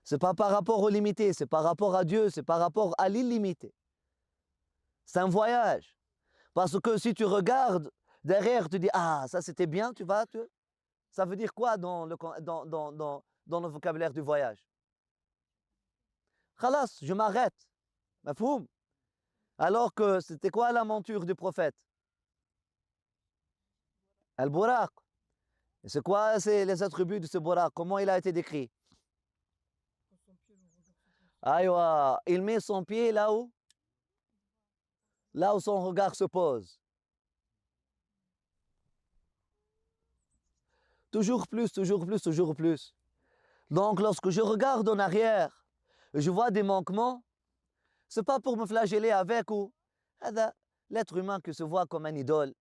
C'est pas par rapport au limité, c'est par rapport à Dieu, c'est par rapport à l'illimité. C'est un voyage. Parce que si tu regardes derrière, tu dis, ah, ça c'était bien, ça veut dire quoi dans le vocabulaire du voyage? Khalas, je m'arrête. Mafhoum? Alors que c'était quoi la monture du prophète? Al-Buraq. Et c'est quoi les attributs de ce Buraq? Comment il a été décrit? Aïwa, il met son pied là où son regard se pose. Toujours plus, toujours plus, toujours plus. Donc lorsque je regarde en arrière, je vois des manquements, c'est pas pour me flageller avec ou l'être humain qui se voit comme un idole,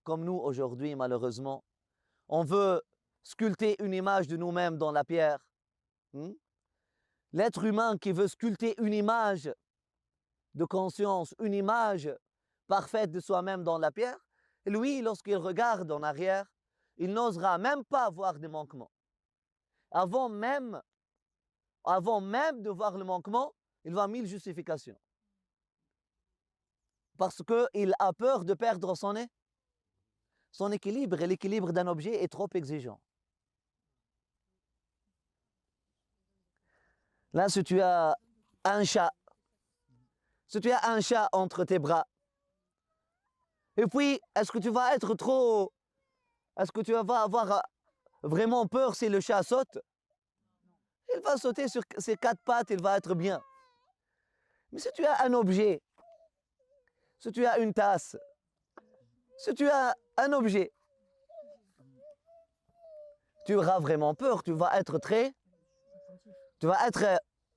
comme nous aujourd'hui malheureusement. On veut sculpter une image de nous-mêmes dans la pierre. L'être humain qui veut sculpter une image de conscience, une image parfaite de soi-même dans la pierre, lui, lorsqu'il regarde en arrière, il n'osera même pas voir des manquements. Avant même de voir le manquement, il va mille justifications. Parce qu'il a peur de perdre son équilibre, et l'équilibre d'un objet est trop exigeant. Là, si tu as un chat entre tes bras, et puis, est-ce que tu vas avoir vraiment peur si le chat saute? Il va sauter sur ses quatre pattes, il va être bien. Mais si tu as un objet, si tu as une tasse, si tu as un objet, tu auras vraiment peur, tu vas être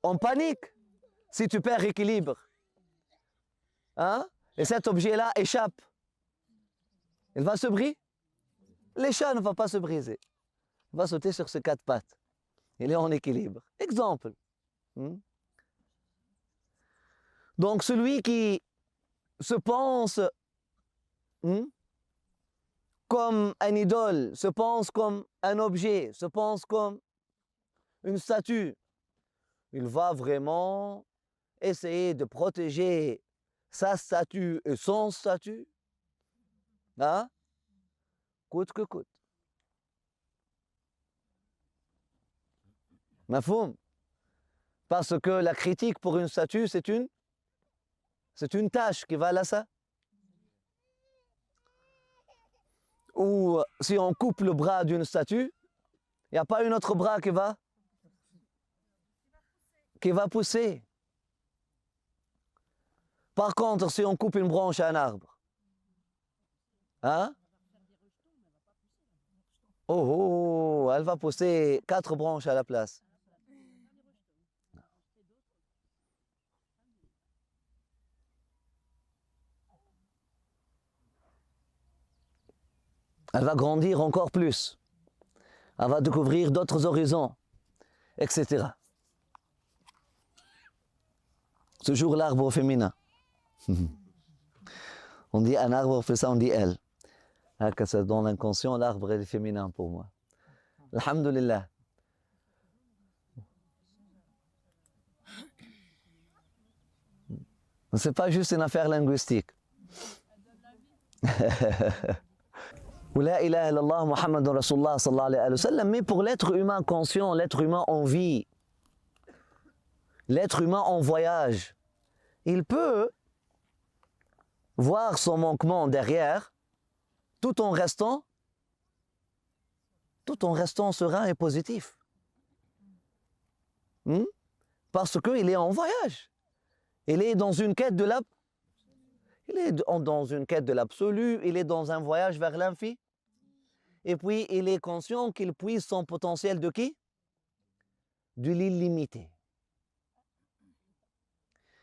en panique si tu perds équilibre. Et cet objet-là échappe. Il va se briser. Le chat ne va pas se briser. Il va sauter sur ses quatre pattes. Il est en équilibre. Exemple. Donc celui qui se pense comme un idole, se pense comme un objet, se pense comme une statue, il va vraiment essayer de protéger sa statue et son statut, coûte que coûte. Mafhoum? Parce que la critique pour une statue, c'est une tâche qui va à ça. Ou si on coupe le bras d'une statue, il n'y a pas un autre bras qui va pousser. Par contre, si on coupe une branche à un arbre, elle va pousser 4 branches à la place. Elle va grandir encore plus. Elle va découvrir d'autres horizons, etc. Toujours l'arbre féminin. On dit un arbre fait ça, on dit elle. Dans l'inconscient, l'arbre est féminin pour moi. Alhamdulillah. Ce n'est pas juste une affaire linguistique. La ilaha illallah Muhammadun Rasulullah sallallahu alayhi wa sallam. Mais pour l'être humain conscient, l'être humain en vie, l'être humain en voyage, il peut voir son manquement derrière tout en restant serein et positif. Parce qu'il est en voyage. Il est dans une quête de l'absolu, il est dans un voyage vers l'infini. et puis il est conscient qu'il puise son potentiel de qui? De l'illimité.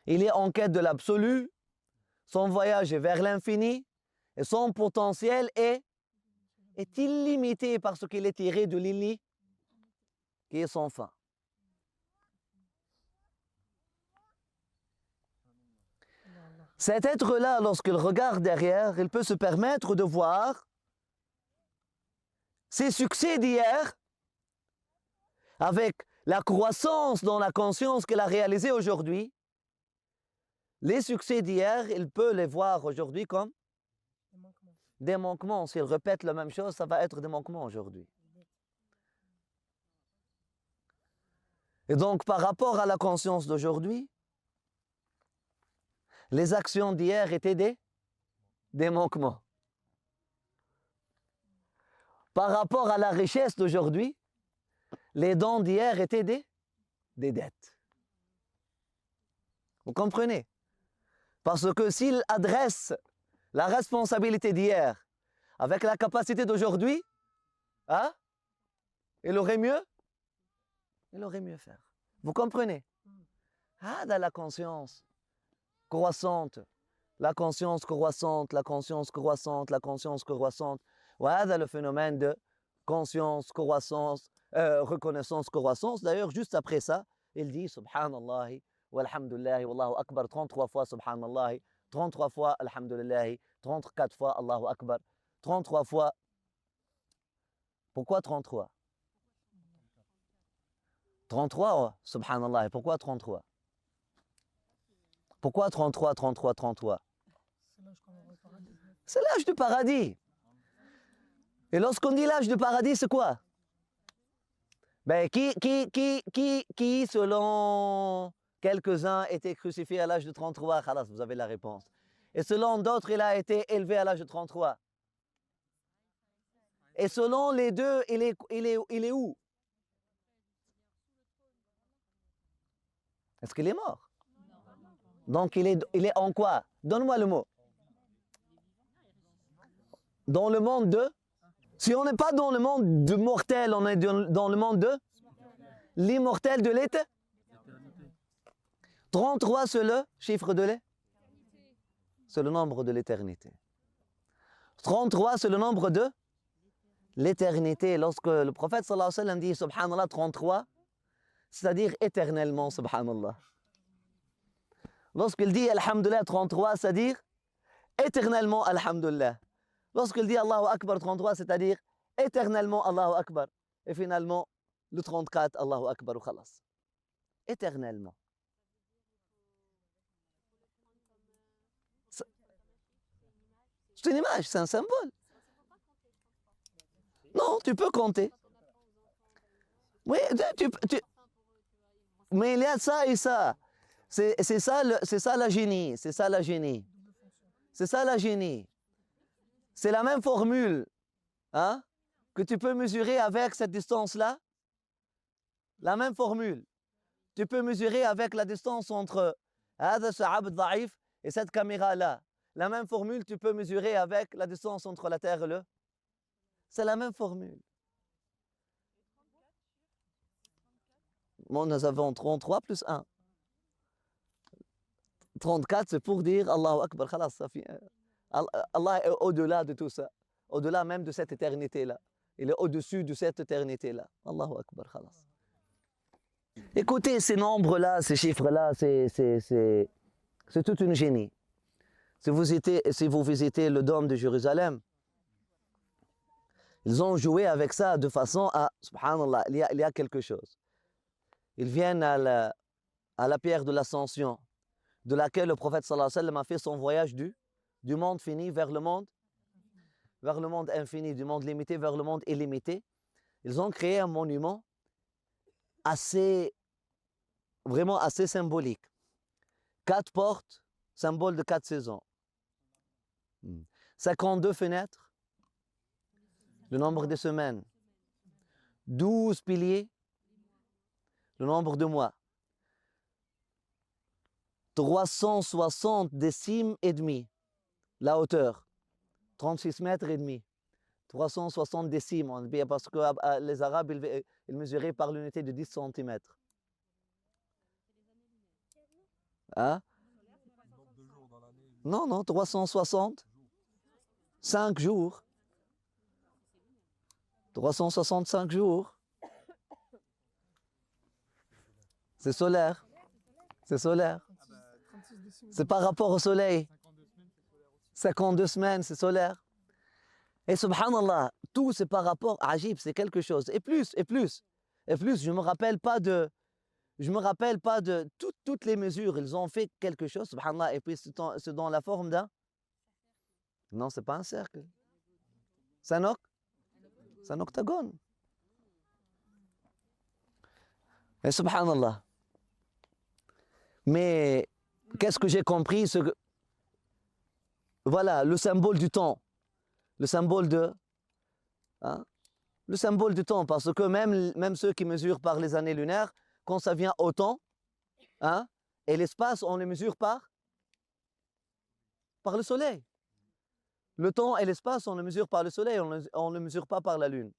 Il est en quête de l'absolu, son voyage est vers l'infini, et son potentiel est illimité parce qu'il est tiré de l'illimité, qui est sans fin. Cet être-là, lorsqu'il regarde derrière, il peut se permettre de voir ses succès d'hier avec la croissance dans la conscience qu'il a réalisée aujourd'hui. Les succès d'hier, il peut les voir aujourd'hui comme des manquements. S'il répète la même chose, ça va être des manquements aujourd'hui. Et donc, par rapport à la conscience d'aujourd'hui, les actions d'hier étaient des manquements. Par rapport à la richesse d'aujourd'hui, les dons d'hier étaient des dettes. Vous comprenez? Parce que s'il adresse la responsabilité d'hier avec la capacité d'aujourd'hui, hein, il aurait mieux faire. Vous comprenez? Ah, dans la conscience croissante, la conscience croissante, la conscience croissante, la conscience croissante. Voilà le phénomène de conscience, croissance, reconnaissance, croissance. D'ailleurs, juste après ça, il dit Subhanallah, walhamdulillah, wallahu akbar, 33 fois Subhanallah, 33 fois Alhamdulillah, 34 fois Allahu akbar, 33 fois. Pourquoi 33? 33, Subhanallah. Pourquoi 33? Pourquoi 33, 33, 33? C'est l'âge du paradis. Et lorsqu'on dit l'âge du paradis, c'est quoi? Ben, qui, selon quelques-uns, était crucifié à l'âge de 33? Khalas, vous avez la réponse. Et selon d'autres, il a été élevé à l'âge de 33. Et selon les deux, il est où? Est-ce qu'il est mort? Donc il est en quoi? Donne-moi le mot. Dans le monde de... Si on n'est pas dans le monde de mortel, on est dans le monde de l'immortel de l'éternité. 33, c'est le chiffre de l'éternité. C'est le nombre de l'éternité. 33, c'est le nombre de l'éternité. Lorsque le prophète sallallahu alayhi wa sallam dit Subhanallah 33, c'est-à-dire éternellement Subhanallah. Lorsqu'il dit Alhamdulillah 33, c'est-à-dire éternellement Alhamdulillah. Lorsqu'il dit Allahu Akbar 33, c'est-à-dire éternellement Allahu Akbar. Et finalement, le 34, Allahu Akbar ou khalas. Éternellement. C'est une image, c'est un symbole. Non, tu peux compter. Oui, mais il y a ça et ça. C'est ça la génie. C'est ça la génie. C'est ça la génie. C'est la même formule, hein, que tu peux mesurer avec cette distance-là. La même formule. Tu peux mesurer avec la distance entre ce abd dhaif et cette caméra-là. La même formule, tu peux mesurer avec la distance entre la Terre et le... C'est la même formule. Bon, nous avons 33 plus 1. 34, c'est pour dire Allahu Akbar, khalas, ça fait... Allah est au-delà de tout ça, au-delà même de cette éternité-là. Il est au-dessus de cette éternité-là. Allahu Akbar, khalas. Écoutez, ces nombres-là, ces chiffres-là, c'est toute une génie. Si vous visitez le dôme de Jérusalem, ils ont joué avec ça de façon à, subhanallah, il y a quelque chose. Ils viennent à la pierre de l'ascension, de laquelle le prophète sallallahu alayhi wa sallam a fait son voyage du monde fini vers le monde infini, du monde limité vers le monde illimité. Ils ont créé un monument vraiment assez symbolique. 4 portes, symbole de 4 saisons. 52 fenêtres, le nombre des semaines. 12 piliers, le nombre de mois. 360 décimes et demi, la hauteur, 36 mètres et demi. 360 décimes, parce que les Arabes, ils mesuraient par l'unité de 10 cm. Hein? Non, non, 360. 5 jours. 365 jours. C'est solaire. C'est solaire. C'est par rapport au soleil. 52 semaines, c'est solaire. Et subhanallah, tout c'est par rapport à Ajib, c'est quelque chose. Et plus, je me rappelle pas de toutes les mesures. Ils ont fait quelque chose, subhanallah. Et puis c'est dans la forme d'un. Non, c'est pas un cercle. C'est un octagone. Et subhanallah. Mais qu'est-ce que j'ai compris? Voilà, le symbole du temps. Le symbole le symbole du temps. Parce que même ceux qui mesurent par les années lunaires, quand ça vient au temps, et l'espace, on les mesure par le soleil. Le temps et l'espace, on le mesure par le soleil, on ne le mesure pas par la lune.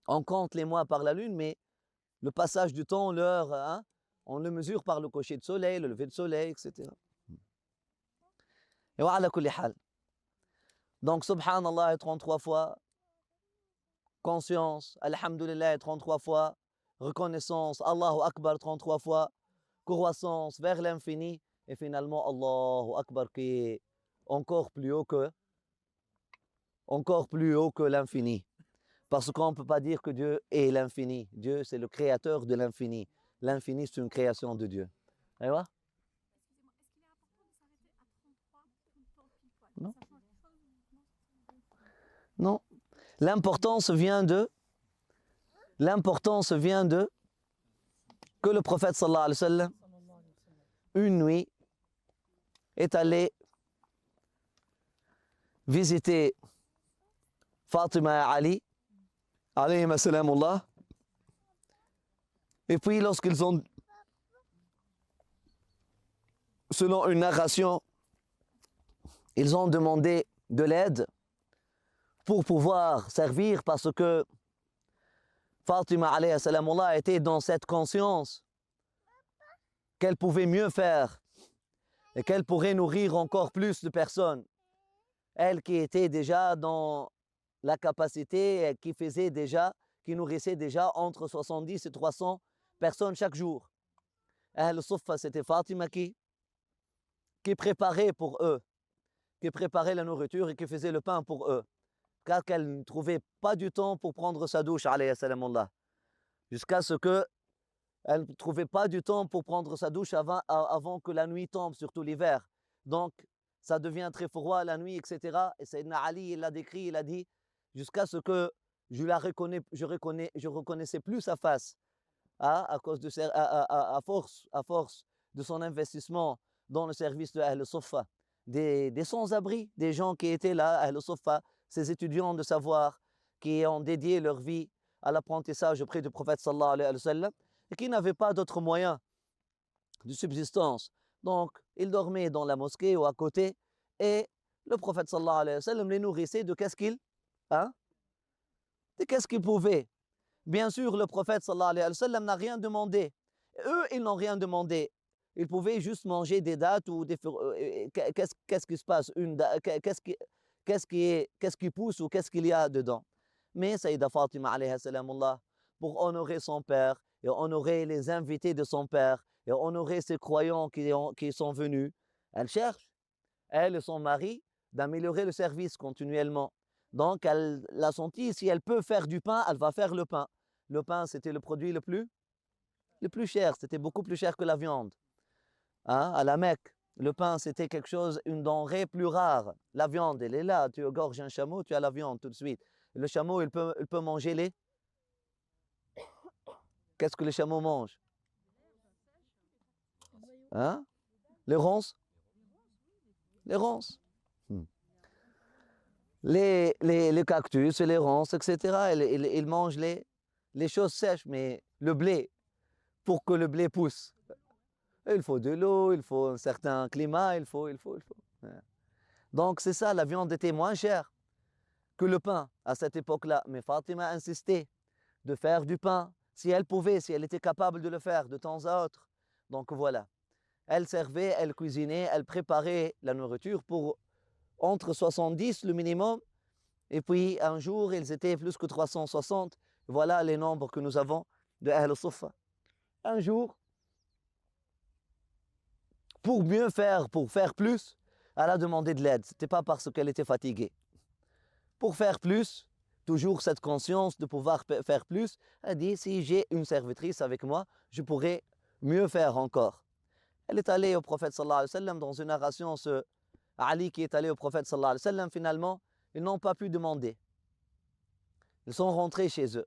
On compte les mois par la lune, mais le passage du temps, l'heure, on le mesure par le coucher de soleil, le lever de soleil, etc. Et voilà, kulli hal. Donc, subhanallah est 33 fois, conscience, alhamdulillah est 33 fois, reconnaissance, Allahu Akbar 33 fois, croissance vers l'infini, et finalement Allahu Akbar qui est encore plus haut que l'infini. Parce qu'on ne peut pas dire que Dieu est l'infini. Dieu, c'est le créateur de l'infini. L'infini, c'est une création de Dieu. Et voilà. Excusez-moi, est-ce qu'il est important de s'arrêter à 33 tout le temps pile poil? Non. Ça change quelque chose ou non? Non. L'importance vient de que le prophète sallallahu alayhi wa sallam, une nuit, est allé visiter Fatima et Ali, alayhim salamullah. Et puis lorsqu'ils ont, selon une narration, ils ont demandé de l'aide pour pouvoir servir, parce que Fatima alayhi salamullah était dans cette conscience qu'elle pouvait mieux faire et qu'elle pourrait nourrir encore plus de personnes. Elle qui était déjà dans la capacité, qui nourrissait déjà entre 70 et 300 personnes chaque jour. Ahl Suffa, c'était Fatima qui préparait pour eux, qui préparait la nourriture et qui faisait le pain pour eux, car qu'elle ne trouvait pas du temps pour prendre sa douche, alayhi salamullah, jusqu'à ce que elle ne trouvait pas du temps pour prendre sa douche avant que la nuit tombe, surtout l'hiver. Donc, ça devient très froid la nuit, etc. Et Sayyidina Ali, il l'a décrit, il a dit, jusqu'à ce que je reconnaissais plus sa face, à force de son investissement dans le service de Ahl Suffa, des sans-abri, des gens qui étaient là, Ahl Suffa, ces étudiants de savoir, qui ont dédié leur vie à l'apprentissage auprès du prophète sallallahu alayhi wa sallam, et qui n'avaient pas d'autres moyens de subsistance. Donc, ils dormaient dans la mosquée ou à côté, et le prophète sallallahu alayhi wa sallam les nourrissait de qu'est-ce qu'il pouvait. Bien sûr, le prophète sallallahu alayhi wa sallam n'a rien demandé. Eux, ils n'ont rien demandé. Ils pouvaient juste manger des dattes ou des qu'est-ce qui se passe, qu'est-ce qui pousse ou qu'est-ce qu'il y a dedans. Mais Sayyida Fatima alayha salamullah, pour honorer son père et honorer les invités de son père et honorer ses croyants qui sont venus, elle cherche, elle et son mari, d'améliorer le service continuellement. Donc elle l'a senti, si elle peut faire du pain, elle va faire le pain. Le pain, c'était le produit le plus cher, c'était beaucoup plus cher que la viande. À la Mecque, le pain, c'était quelque chose, une denrée plus rare. La viande, elle est là, tu égorges un chameau, tu as la viande tout de suite. Le chameau, il peut manger les... Qu'est-ce que les chameaux mangent? Les ronces? Les ronces. Les cactus, les ronces, etc. Ils mangent les choses sèches, mais le blé, pour que le blé pousse, il faut de l'eau, il faut un certain climat, il faut. Donc c'est ça, la viande était moins chère que le pain à cette époque-là. Mais Fatima insistait de faire du pain, si elle pouvait, si elle était capable de le faire de temps à autre. Donc voilà, elle servait, elle cuisinait, elle préparait la nourriture pour entre 70 le minimum, et puis un jour, ils étaient plus que 360. Voilà les nombres que nous avons de Ahl Suffa. Un jour, pour mieux faire, pour faire plus, elle a demandé de l'aide. Ce n'était pas parce qu'elle était fatiguée. Pour faire plus, toujours cette conscience de pouvoir faire plus, elle dit, si j'ai une servitrice avec moi, je pourrais mieux faire encore. Elle est allée au prophète sallallahu alayhi wa sallam, dans une narration, ce Ali qui est allé au prophète sallallahu alayhi wa sallam, finalement, ils n'ont pas pu demander. Ils sont rentrés chez eux.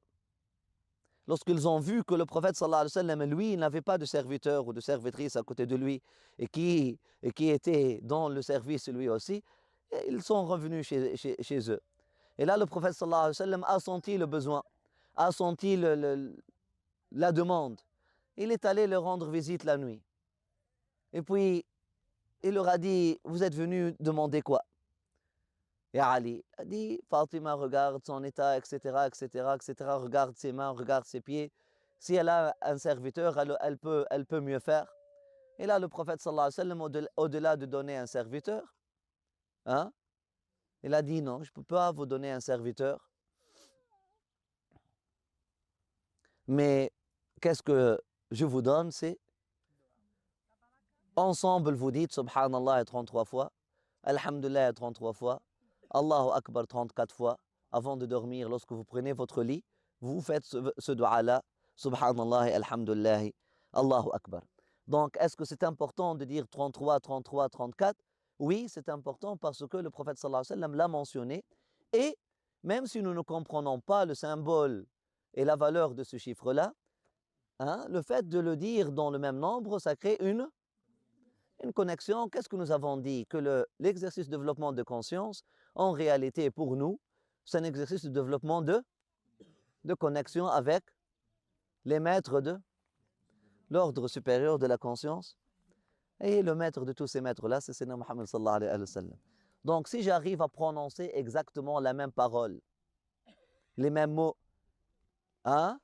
Lorsqu'ils ont vu que le prophète sallallahu alayhi wa sallam, lui, il n'avait pas de serviteur ou de servitrice à côté de lui et qui était dans le service lui aussi, ils sont revenus chez eux. Et là, le prophète sallallahu alayhi wa sallam a senti le besoin, a senti la demande. Il est allé leur rendre visite la nuit. Et puis, il leur a dit, vous êtes venus demander quoi? Et Ali a dit, Fatima regarde son état, etc., etc., etc., regarde ses mains, regarde ses pieds. Si elle a un serviteur, elle peut mieux faire. Et là, le prophète sallallahu alayhi wa sallam, au-delà de donner un serviteur, hein, il a dit, non, je ne peux pas vous donner un serviteur. Mais qu'est-ce que je vous donne, c'est ensemble, vous dites Subhanallah 33 fois, Alhamdulillah 33 fois, Allahu Akbar 34 fois, avant de dormir, lorsque vous prenez votre lit, vous faites ce dua-là, Subhanallah, Alhamdulillah, Allahu Akbar. Donc, est-ce que c'est important de dire 33, 33, 34? Oui, c'est important parce que le prophète sallallahu alayhi wa sallam l'a mentionné. Et même si nous ne comprenons pas le symbole et la valeur de ce chiffre-là, hein, le fait de le dire dans le même nombre, ça crée une connexion. Qu'est-ce que nous avons dit? Que l'exercice de développement de conscience, en réalité, pour nous, c'est un exercice de développement de connexion avec les maîtres de l'ordre supérieur de la conscience. Et le maître de tous ces maîtres-là, c'est Sayyidina Muhammad sallallahu alayhi wa sallam. Donc, si j'arrive à prononcer exactement la même parole, les mêmes mots, hein,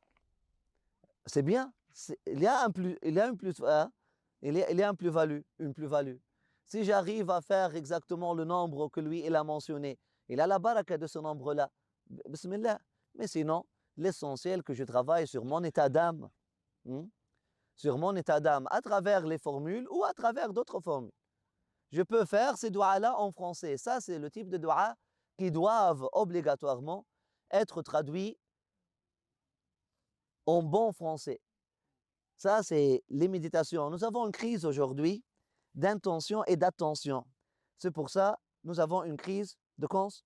c'est bien. Il y a une plus-value. Si j'arrive à faire exactement le nombre que lui, il a mentionné, il a la baraka de ce nombre-là. Bismillah. Mais sinon, l'essentiel que je travaille sur mon état d'âme, sur mon état d'âme, à travers les formules ou à travers d'autres formules. Je peux faire ces doigts-là en français. Ça, c'est le type de doigts qui doivent obligatoirement être traduits en bon français. Ça, c'est les méditations. Nous avons une crise aujourd'hui d'intention et d'attention. C'est pour ça que nous avons une crise de conscience.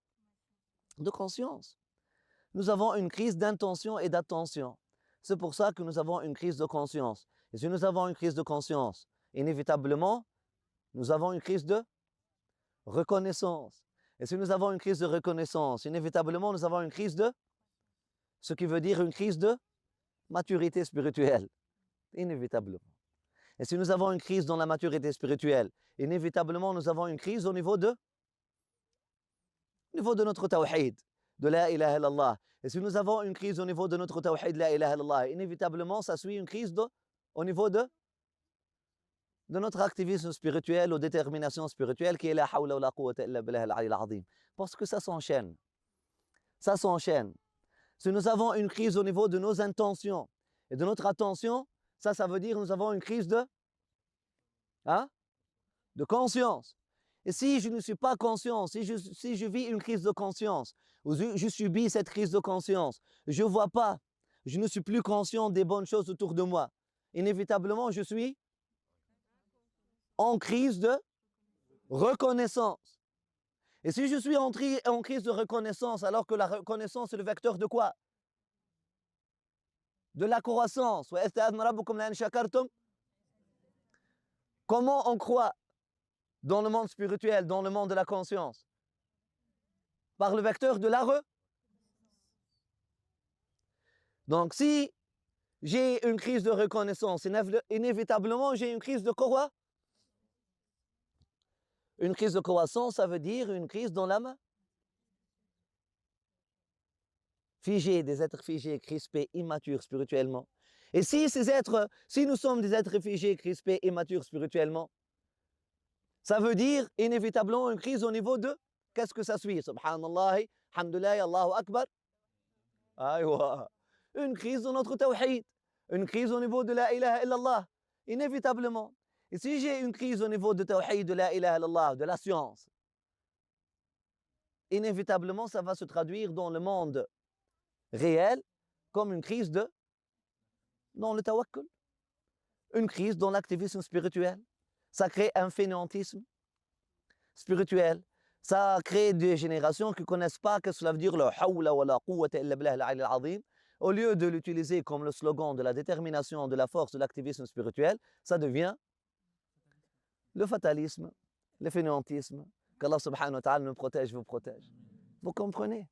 Nous avons une crise d'intention et d'attention. C'est pour ça que nous avons une crise de conscience. Et si nous avons une crise de conscience, inévitablement, nous avons une crise de reconnaissance. Et si nous avons une crise de reconnaissance, inévitablement, nous avons une crise de, ce qui veut dire une crise de maturité spirituelle. Inévitablement. Et si nous avons une crise dans la maturité spirituelle, inévitablement, nous avons une crise au niveau de notre tawhid, de la ilaha illallah. Et si nous avons une crise au niveau de notre tawhid, la ilaha illallah, inévitablement, ça suit une crise au niveau de notre activisme spirituel ou détermination spirituelle qui est la hawla wa la quwwata illa billah al-ali al-azim. Parce que ça s'enchaîne. Ça s'enchaîne. Si nous avons une crise au niveau de nos intentions et de notre attention, ça veut dire que nous avons une crise de conscience. Et si je ne suis pas conscient, si je vis une crise de conscience, ou je subis cette crise de conscience, je ne vois pas, je ne suis plus conscient des bonnes choses autour de moi, inévitablement, je suis en crise de reconnaissance. Et si je suis en crise de reconnaissance, alors que la reconnaissance est le vecteur de quoi? De la croissance. Comment on croit dans le monde spirituel, dans le monde de la conscience? Par le vecteur de la Donc si j'ai une crise de reconnaissance, inévitablement j'ai une crise de quoi? Une crise de croissance, ça veut dire une crise dans l'âme. figés, des êtres figés, crispés, immatures spirituellement. Et si nous sommes des êtres figés, crispés, immatures spirituellement, ça veut dire inévitablement une crise au niveau de, qu'est-ce que ça suit? Subhanallah, Alhamdulillah, Allahu Akbar. Aïwa. Une crise dans notre tawhid, une crise au niveau de la ilaha illallah, inévitablement. Et si j'ai une crise au niveau de tawhid, de la ilaha illallah, de la science, inévitablement ça va se traduire dans le monde réel comme une crise dans le tawakkul, une crise dans l'activisme spirituel. Ça crée un fainéantisme spirituel. Ça crée des générations qui ne connaissent pas ce que cela veut dire le hawla wa la quwwata illa billah al-ali al-azim. Au lieu de l'utiliser comme le slogan de la détermination, de la force, de l'activisme spirituel, ça devient le fatalisme, le fainéantisme. Qu'Allah subhanahu wa ta'ala nous protège, vous protège. Vous comprenez?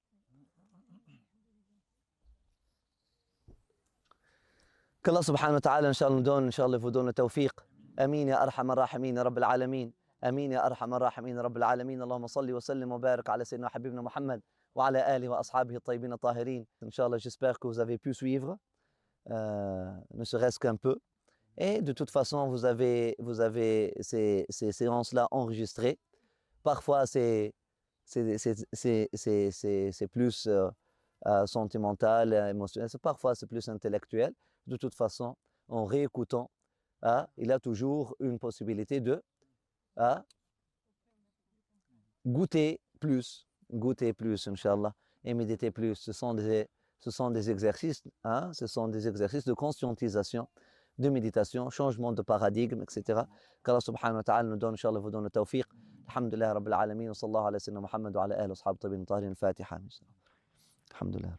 Qu'Allah subhanahu wa ta'ala, Inch'Allah, vous donne le tawfiq. Amin ya arham ar-rahimin, Rabb al-alamin. Amin ya arham ar-rahimin, Rabb al-alamin. Allahumma salli wa sallim wa barik ala sayyidina habibna Muhammad wa ala alihi wa ashabihi at-tayyibin at-tahirin. Inch'Allah, j'espère que vous avez pu suivre, ne serait-ce qu'un peu. Et de toute façon, vous avez ces séances-là enregistrées. Parfois, c'est plus sentimental, émotionnel. Parfois, c'est plus intellectuel. De toute façon, en réécoutant, il a toujours une possibilité de goûter plus, Inch'Allah, et méditer plus. Ce sont des exercices, ce sont des exercices de conscientisation, de méditation, changement de paradigme, etc. Qu'Allah subhanahu wa ta'ala nous donne, Inch'Allah, vous donne le tawfiq. Alhamdulillah, Rabbil alamin, wa sallallahu ala sayyidina Muhammad wa ala alihi wa ashabihi tayyibin tahirin, Fatiha. Alhamdulillah.